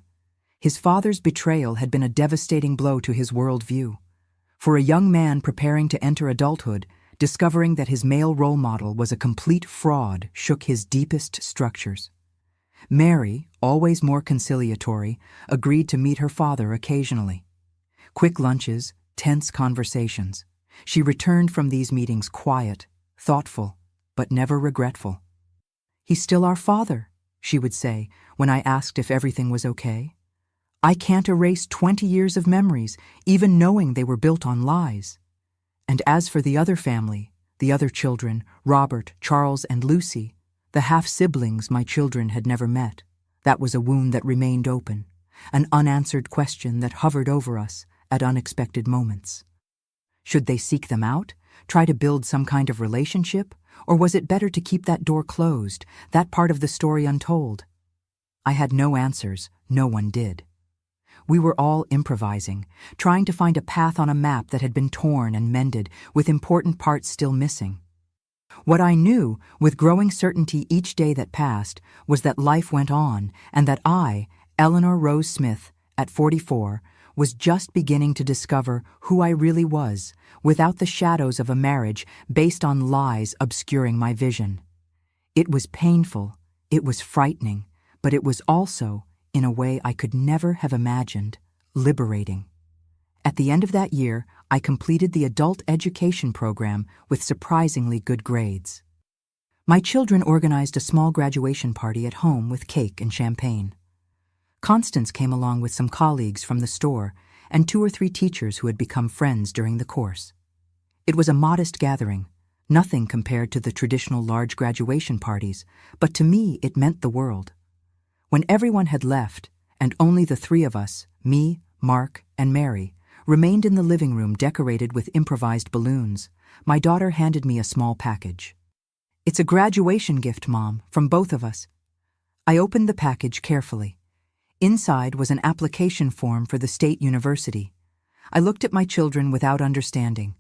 Speaker 1: His father's betrayal had been a devastating blow to his worldview. For a young man preparing to enter adulthood, discovering that his male role model was a complete fraud shook his deepest structures. Mary, always more conciliatory, agreed to meet her father occasionally. Quick lunches, tense conversations. She returned from these meetings quiet, thoughtful, but never regretful. "He's still our father," she would say when I asked if everything was okay. "I can't erase 20 years of memories, even knowing they were built on lies." And as for the other family, the other children, Robert, Charles, and Lucy, the half-siblings my children had never met, that was a wound that remained open, an unanswered question that hovered over us at unexpected moments. Should they seek them out, try to build some kind of relationship, or was it better to keep that door closed, that part of the story untold? I had no answers, no one did. We were all improvising, trying to find a path on a map that had been torn and mended, with important parts still missing. What I knew, with growing certainty each day that passed, was that life went on, and that I, Eleanor Rose Smith, at 44, was just beginning to discover who I really was, without the shadows of a marriage based on lies obscuring my vision. It was painful, it was frightening, but it was also, in a way I could never have imagined, liberating. At the end of that year, I completed the adult education program with surprisingly good grades. My children organized a small graduation party at home with cake and champagne. Constance came along with some colleagues from the store and 2 or 3 teachers who had become friends during the course. It was a modest gathering, nothing compared to the traditional large graduation parties, but to me it meant the world. When everyone had left, and only the 3 of us, me, Mark, and Mary, remained in the living room decorated with improvised balloons, my daughter handed me a small package. "It's a graduation gift, Mom, from both of us." I opened the package carefully. Inside was an application form for the state university. I looked at my children without understanding.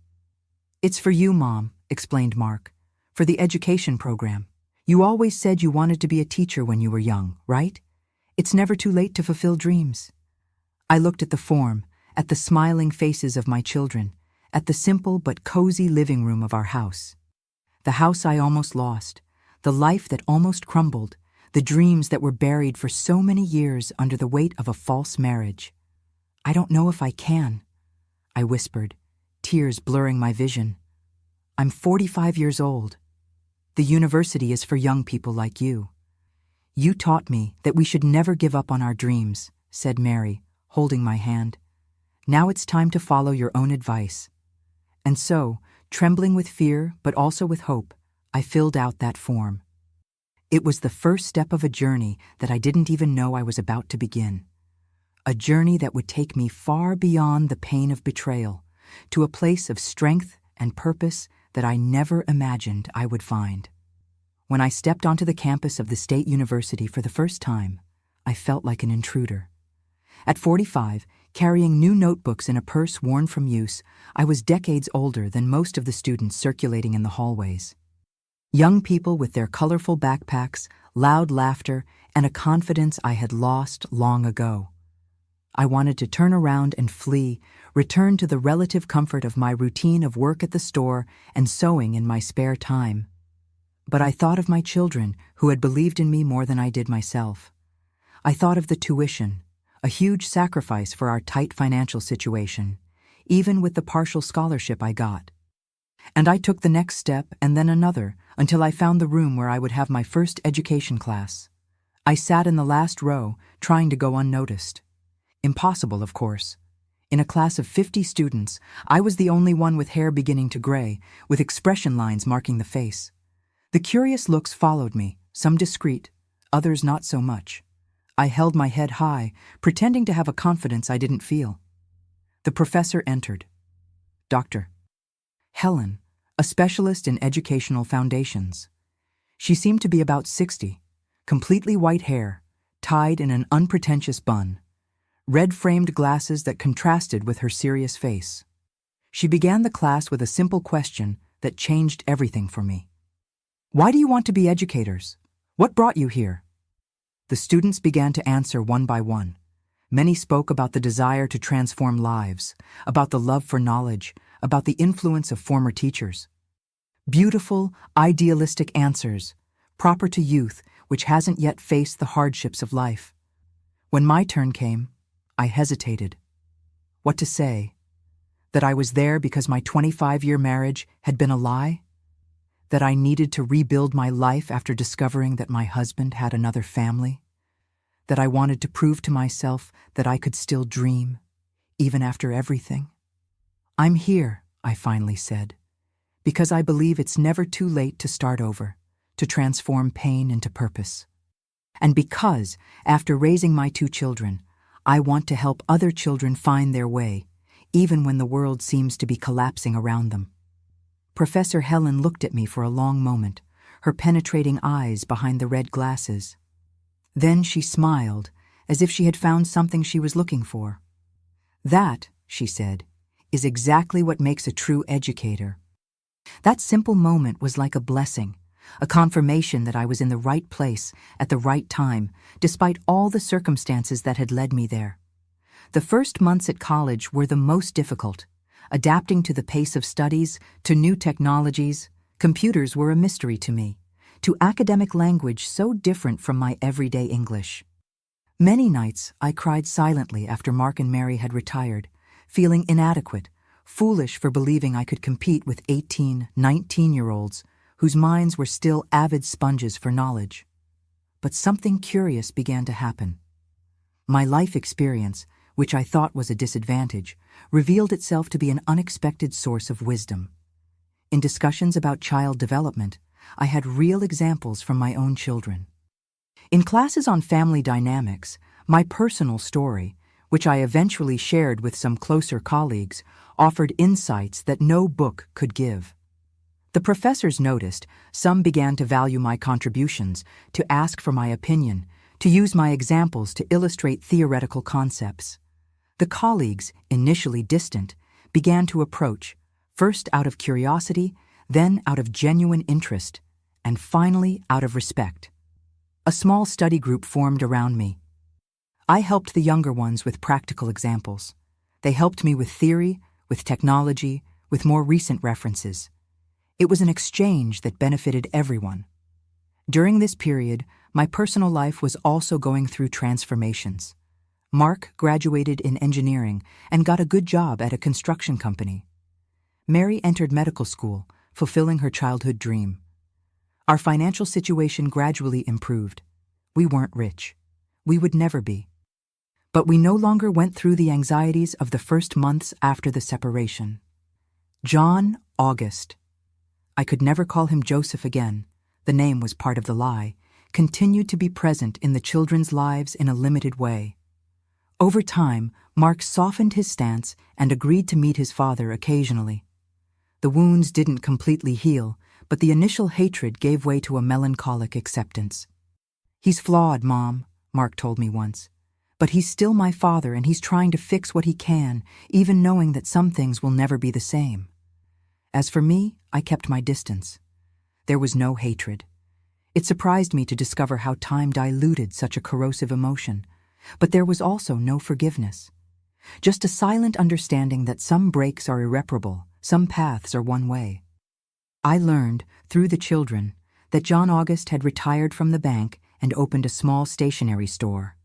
Speaker 1: "It's for you, Mom," explained Mark, "for the education program. You always said you wanted to be a teacher when you were young, right? It's never too late to fulfill dreams." I looked at the form, at the smiling faces of my children, at the simple but cozy living room of our house. The house I almost lost, the life that almost crumbled, the dreams that were buried for so many years under the weight of a false marriage. "I don't know if I can," I whispered, tears blurring my vision. "I'm 45 years old. The university is for young people like you. You taught me that we should never give up on our dreams," said Mary, holding my hand. "Now it's time to follow your own advice." And so, trembling with fear but also with hope, I filled out that form. It was the first step of a journey that I didn't even know I was about to begin. A journey that would take me far beyond the pain of betrayal, to a place of strength and purpose that I never imagined I would find. When I stepped onto the campus of the State University for the first time, I felt like an intruder. At 45, carrying new notebooks in a purse worn from use, I was decades older than most of the students circulating in the hallways. Young people with their colorful backpacks, loud laughter, and a confidence I had lost long ago. I wanted to turn around and flee, return to the relative comfort of my routine of work at the store and sewing in my spare time. But I thought of my children, who had believed in me more than I did myself. I thought of the tuition, a huge sacrifice for our tight financial situation, even with the partial scholarship I got. And I took the next step and then another until I found the room where I would have my first education class. I sat in the last row, trying to go unnoticed. Impossible, of course. In a class of 50 students, I was the only one with hair beginning to gray, with expression lines marking the face. The curious looks followed me, some discreet, others not so much. I held my head high, pretending to have a confidence I didn't feel. The professor entered. Dr. Helen, a specialist in educational foundations. She seemed to be about 60, completely white hair, tied in an unpretentious bun, red-framed glasses that contrasted with her serious face. She began the class with a simple question that changed everything for me. Why do you want to be educators? What brought you here? The students began to answer one by one. Many spoke about the desire to transform lives, about the love for knowledge, about the influence of former teachers. Beautiful, idealistic answers, proper to youth which hasn't yet faced the hardships of life. When my turn came, I hesitated. What to say? That I was there because my 25-year marriage had been a lie? That I needed to rebuild my life after discovering that my husband had another family? That I wanted to prove to myself that I could still dream, even after everything? I'm here, I finally said, because I believe it's never too late to start over, to transform pain into purpose. And because, after raising my 2 children, I want to help other children find their way, even when the world seems to be collapsing around them. Professor Helen looked at me for a long moment, her penetrating eyes behind the red glasses. Then she smiled, as if she had found something she was looking for. That, she said, is exactly what makes a true educator. That simple moment was like a blessing, a confirmation that I was in the right place at the right time, despite all the circumstances that had led me there. The first months at college were the most difficult. Adapting to the pace of studies, to new technologies, computers were a mystery to me, to academic language so different from my everyday English. Many nights I cried silently after Mark and Mary had retired, feeling inadequate, foolish for believing I could compete with 18, 19-year-olds whose minds were still avid sponges for knowledge. But something curious began to happen. My life experience, which I thought was a disadvantage, revealed itself to be an unexpected source of wisdom. In discussions about child development, I had real examples from my own children. In classes on family dynamics, my personal story, which I eventually shared with some closer colleagues, offered insights that no book could give. The professors noticed, some began to value my contributions, to ask for my opinion, to use my examples to illustrate theoretical concepts. The colleagues, initially distant, began to approach, first out of curiosity, then out of genuine interest, and finally out of respect. A small study group formed around me. I helped the younger ones with practical examples. They helped me with theory, with technology, with more recent references. It was an exchange that benefited everyone. During this period, my personal life was also going through transformations. Mark graduated in engineering and got a good job at a construction company. Mary entered medical school, fulfilling her childhood dream. Our financial situation gradually improved. We weren't rich. We would never be. But we no longer went through the anxieties of the first months after the separation. John August, I could never call him Joseph again, the name was part of the lie, continued to be present in the children's lives in a limited way. Over time, Mark softened his stance and agreed to meet his father occasionally. The wounds didn't completely heal, but the initial hatred gave way to a melancholic acceptance. "He's flawed, Mom," Mark told me once. "But he's still my father and he's trying to fix what he can, even knowing that some things will never be the same." As for me, I kept my distance. There was no hatred. It surprised me to discover how time diluted such a corrosive emotion, but there was also no forgiveness. Just a silent understanding that some breaks are irreparable, some paths are one way. I learned, through the children, that John August had retired from the bank and opened a small stationery store,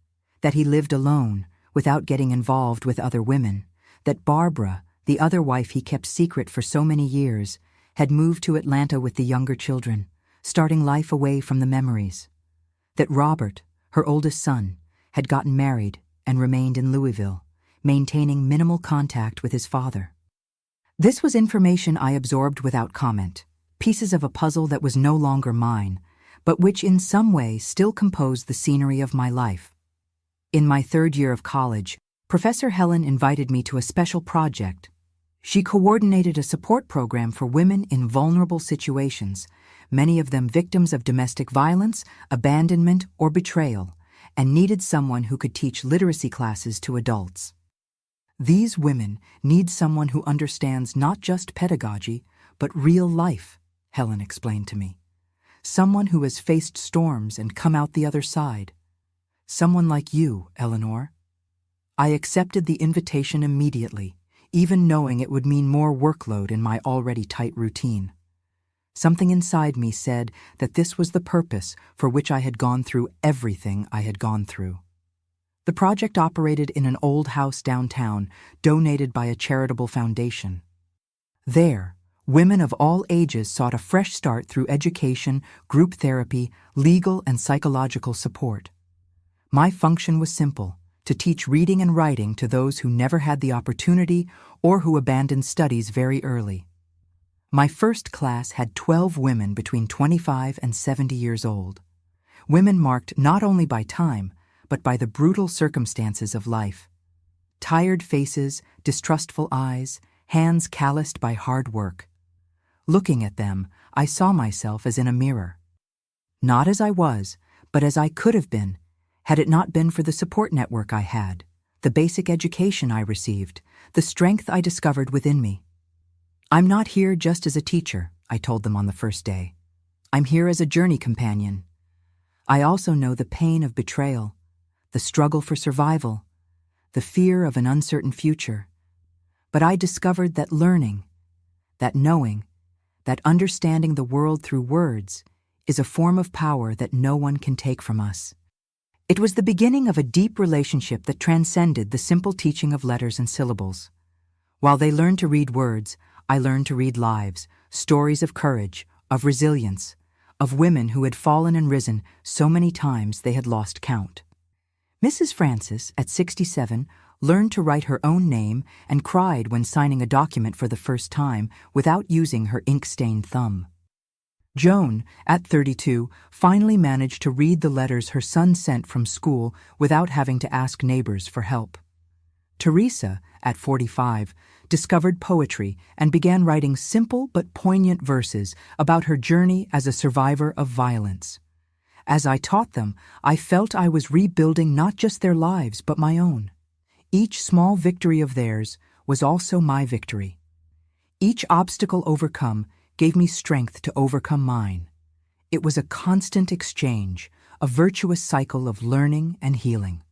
Speaker 1: that he lived alone, without getting involved with other women, that Barbara, the other wife he kept secret for so many years, had moved to Atlanta with the younger children, starting life away from the memories. That Robert, her oldest son, had gotten married and remained in Louisville, maintaining minimal contact with his father. This was information I absorbed without comment, pieces of a puzzle that was no longer mine, but which in some way still composed the scenery of my life. In my third year of college, Professor Helen invited me to a special project. She coordinated a support program for women in vulnerable situations, many of them victims of domestic violence, abandonment, or betrayal, and needed someone who could teach literacy classes to adults. These women need someone who understands not just pedagogy, but real life, Helen explained to me. Someone who has faced storms and come out the other side. Someone like you, Eleanor. I accepted the invitation immediately, even knowing it would mean more workload in my already tight routine. Something inside me said that this was the purpose for which I had gone through everything I had gone through. The project operated in an old house downtown, donated by a charitable foundation. There, women of all ages sought a fresh start through education, group therapy, legal and psychological support. My function was simple: to teach reading and writing to those who never had the opportunity or who abandoned studies very early. My first class had 12 women between 25 and 70 years old. Women marked not only by time, but by the brutal circumstances of life. Tired faces, distrustful eyes, hands calloused by hard work. Looking at them, I saw myself as in a mirror. Not as I was, but as I could have been, had it not been for the support network I had, the basic education I received, the strength I discovered within me. I'm not here just as a teacher, I told them on the first day. I'm here as a journey companion. I also know the pain of betrayal, the struggle for survival, the fear of an uncertain future. But I discovered that learning, that knowing, that understanding the world through words is a form of power that no one can take from us. It was the beginning of a deep relationship that transcended the simple teaching of letters and syllables. While they learned to read words, I learned to read lives, stories of courage, of resilience, of women who had fallen and risen so many times they had lost count. Mrs. Francis, at 67, learned to write her own name and cried when signing a document for the first time without using her ink-stained thumb. Joan, at 32, finally managed to read the letters her son sent from school without having to ask neighbors for help. Teresa, at 45, discovered poetry and began writing simple but poignant verses about her journey as a survivor of violence. As I taught them, I felt I was rebuilding not just their lives but my own. Each small victory of theirs was also my victory. Each obstacle overcome gave me strength to overcome mine. It was a constant exchange, a virtuous cycle of learning and healing.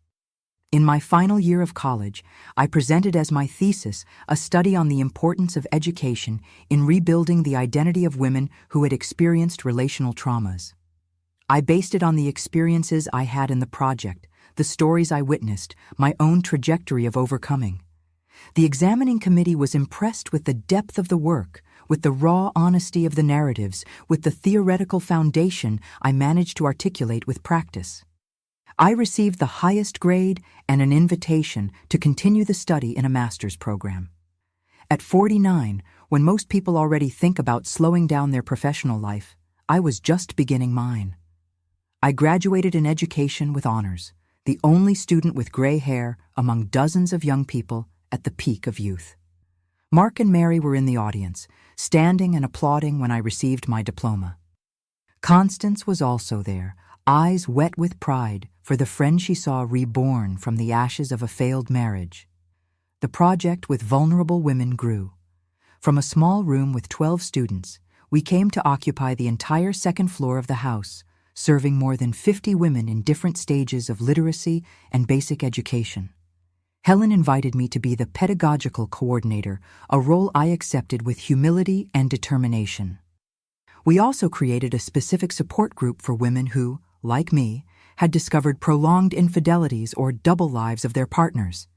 Speaker 1: In my final year of college, I presented as my thesis a study on the importance of education in rebuilding the identity of women who had experienced relational traumas. I based it on the experiences I had in the project, the stories I witnessed, my own trajectory of overcoming. The examining committee was impressed with the depth of the work, with the raw honesty of the narratives, with the theoretical foundation I managed to articulate with practice. I received the highest grade and an invitation to continue the study in a master's program. At 49, when most people already think about slowing down their professional life, I was just beginning mine. I graduated in education with honors, the only student with gray hair among dozens of young people at the peak of youth. Mark and Mary were in the audience, standing and applauding when I received my diploma. Constance was also there, eyes wet with pride for the friend she saw reborn from the ashes of a failed marriage. The project with vulnerable women grew. From a small room with 12 students, we came to occupy the entire second floor of the house, serving more than 50 women in different stages of literacy and basic education. Helen invited me to be the pedagogical coordinator, a role I accepted with humility and determination. We also created a specific support group for women who, like me, had discovered prolonged infidelities or double lives of their partners.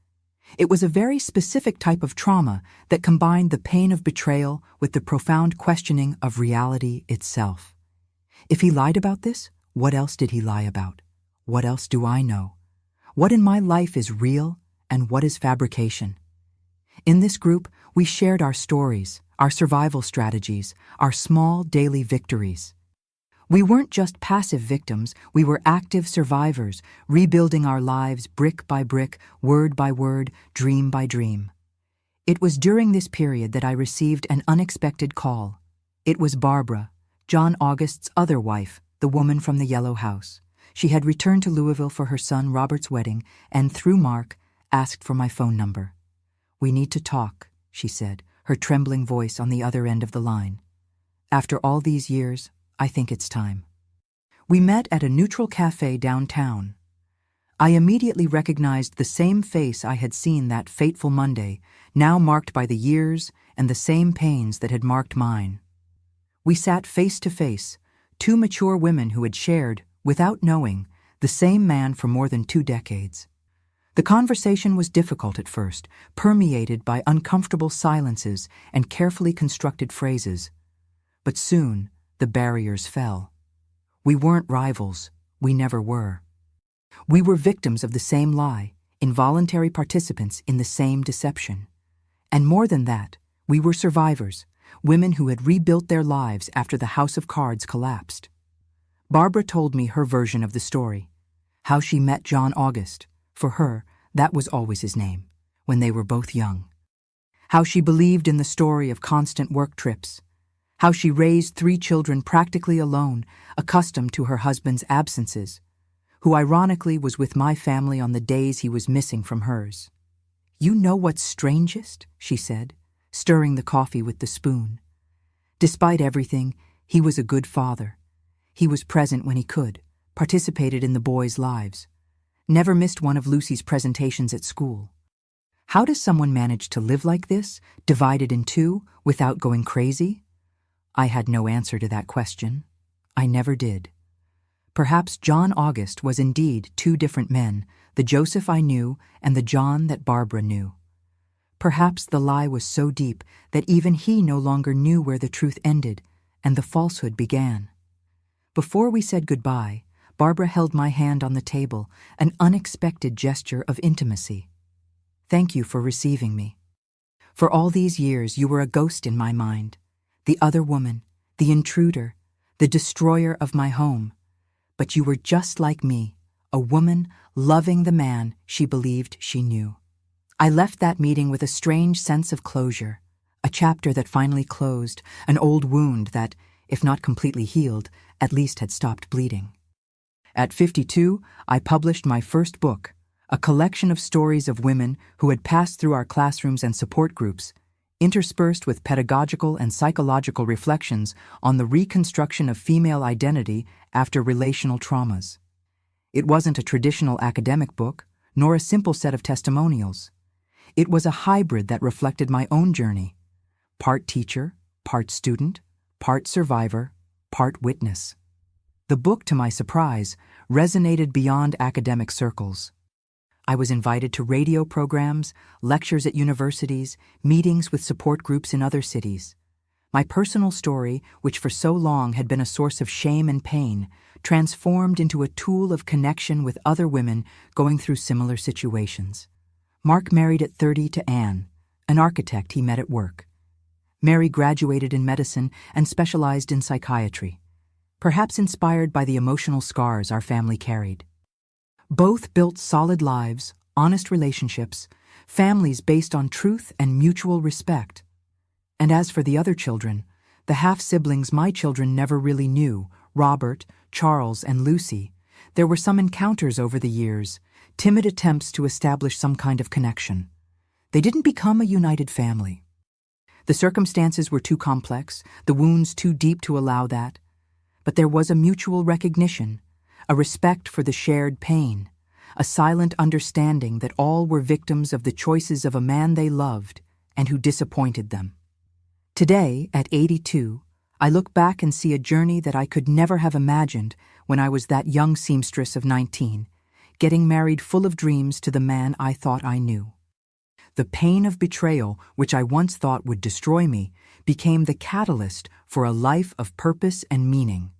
Speaker 1: It was a very specific type of trauma that combined the pain of betrayal with the profound questioning of reality itself. If he lied about this, what else did he lie about? What else do I know? What in my life is real and what is fabrication? In this group, we shared our stories, our survival strategies, our small daily victories. We weren't just passive victims, we were active survivors, rebuilding our lives brick by brick, word by word, dream by dream. It was during this period that I received an unexpected call. It was Barbara, John August's other wife, the woman from the Yellow House. She had returned to Louisville for her son Robert's wedding and, through Mark, asked for my phone number. "We need to talk," she said, her trembling voice on the other end of the line. "After all these years, I think it's time." We met at a neutral cafe downtown. I immediately recognized the same face I had seen that fateful Monday, now marked by the years and the same pains that had marked mine. We sat face to face, two mature women who had shared, without knowing, the same man for more than 2 decades. The conversation was difficult at first, permeated by uncomfortable silences and carefully constructed phrases. But soon, the barriers fell. We weren't rivals. We never were. We were victims of the same lie, involuntary participants in the same deception. And more than that, we were survivors, women who had rebuilt their lives after the house of cards collapsed. Barbara told me her version of the story, how she met John August. For her, that was always his name, when they were both young. How she believed in the story of constant work trips. How she raised 3 children practically alone, accustomed to her husband's absences, who ironically was with my family on the days he was missing from hers. "You know what's strangest?" she said, stirring the coffee with the spoon. Despite everything, he was a good father. He was present when he could, participated in the boys' lives. Never missed one of Lucy's presentations at school. How does someone manage to live like this, divided in 2, without going crazy? I had no answer to that question. I never did. Perhaps John August was indeed 2 different men, the Joseph I knew and the John that Barbara knew. Perhaps the lie was so deep that even he no longer knew where the truth ended and the falsehood began. Before we said goodbye, Barbara held my hand on the table, an unexpected gesture of intimacy. "Thank you for receiving me. For all these years, you were a ghost in my mind. The other woman, the intruder, the destroyer of my home. But you were just like me, a woman loving the man she believed she knew." I left that meeting with a strange sense of closure, a chapter that finally closed, an old wound that, if not completely healed, at least had stopped bleeding. At 52, I published my first book, a collection of stories of women who had passed through our classrooms and support groups, interspersed with pedagogical and psychological reflections on the reconstruction of female identity after relational traumas. It wasn't a traditional academic book, nor a simple set of testimonials. It was a hybrid that reflected my own journey, part teacher, part student, part survivor, part witness. The book, to my surprise, resonated beyond academic circles. I was invited to radio programs, lectures at universities, meetings with support groups in other cities. My personal story, which for so long had been a source of shame and pain, transformed into a tool of connection with other women going through similar situations. Mark married at 30 to Anne, an architect he met at work. Mary graduated in medicine and specialized in psychiatry, perhaps inspired by the emotional scars our family carried. Both built solid lives, honest relationships, families based on truth and mutual respect. And as for the other children, the half-siblings my children never really knew, Robert, Charles, and Lucy, there were some encounters over the years, timid attempts to establish some kind of connection. They didn't become a united family. The circumstances were too complex, the wounds too deep to allow that. But there was a mutual recognition, a respect for the shared pain, a silent understanding that all were victims of the choices of a man they loved and who disappointed them. Today, at 82, I look back and see a journey that I could never have imagined when I was that young seamstress of 19, getting married full of dreams to the man I thought I knew. The pain of betrayal, which I once thought would destroy me, became the catalyst for a life of purpose and meaning.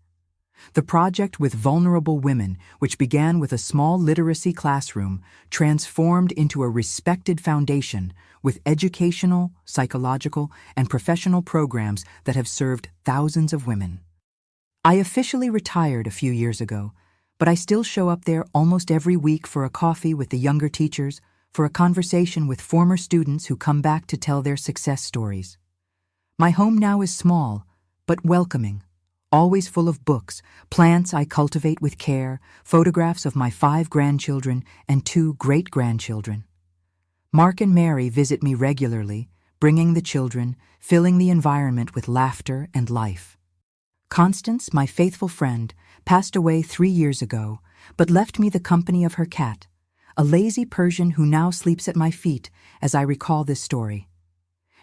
Speaker 1: The project with vulnerable women, which began with a small literacy classroom, transformed into a respected foundation with educational, psychological, and professional programs that have served thousands of women. I officially retired a few years ago, but I still show up there almost every week for a coffee with the younger teachers, for a conversation with former students who come back to tell their success stories. My home now is small, but welcoming, always full of books, plants I cultivate with care, photographs of my 5 grandchildren and 2 great-grandchildren. Mark and Mary visit me regularly, bringing the children, filling the environment with laughter and life. Constance, my faithful friend, passed away 3 years ago, but left me the company of her cat, a lazy Persian who now sleeps at my feet as I recall this story.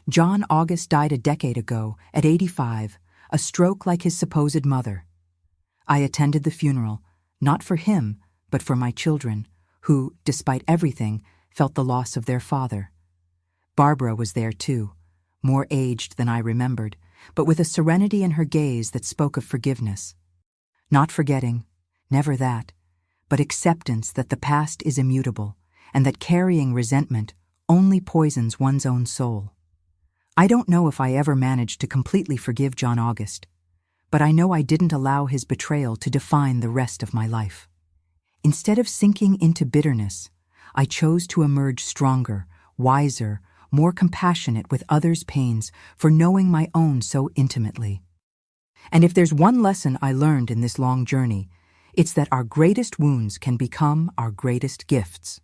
Speaker 1: John August died a decade ago, at 85, a stroke like his supposed mother. I attended the funeral, not for him, but for my children, who, despite everything, felt the loss of their father. Barbara was there too, more aged than I remembered, but with a serenity in her gaze that spoke of forgiveness. Not forgetting, never that, but acceptance that the past is immutable, and that carrying resentment only poisons one's own soul. I don't know if I ever managed to completely forgive John August, but I know I didn't allow his betrayal to define the rest of my life. Instead of sinking into bitterness, I chose to emerge stronger, wiser, more compassionate with others' pains for knowing my own so intimately. And if there's one lesson I learned in this long journey, it's that our greatest wounds can become our greatest gifts.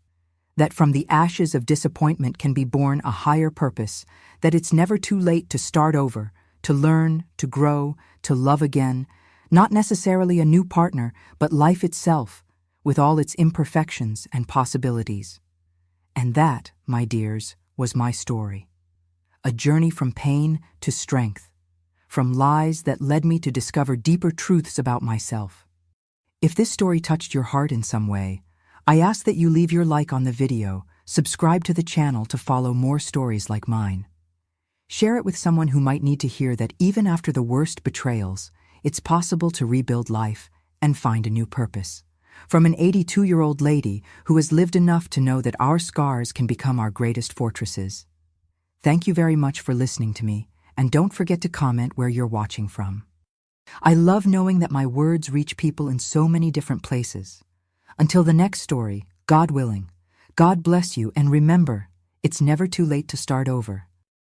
Speaker 1: That from the ashes of disappointment can be born a higher purpose, that it's never too late to start over, to learn, to grow, to love again, not necessarily a new partner, but life itself, with all its imperfections and possibilities. And that, my dears, was my story. A journey from pain to strength, from lies that led me to discover deeper truths about myself. If this story touched your heart in some way, I ask that you leave your like on the video, subscribe to the channel to follow more stories like mine. Share it with someone who might need to hear that even after the worst betrayals, it's possible to rebuild life and find a new purpose. From an 82-year-old lady who has lived enough to know that our scars can become our greatest fortresses. Thank you very much for listening to me, and don't forget to comment where you're watching from. I love knowing that my words reach people in so many different places. Until the next story, God willing, God bless you, and remember, it's never too late to start over.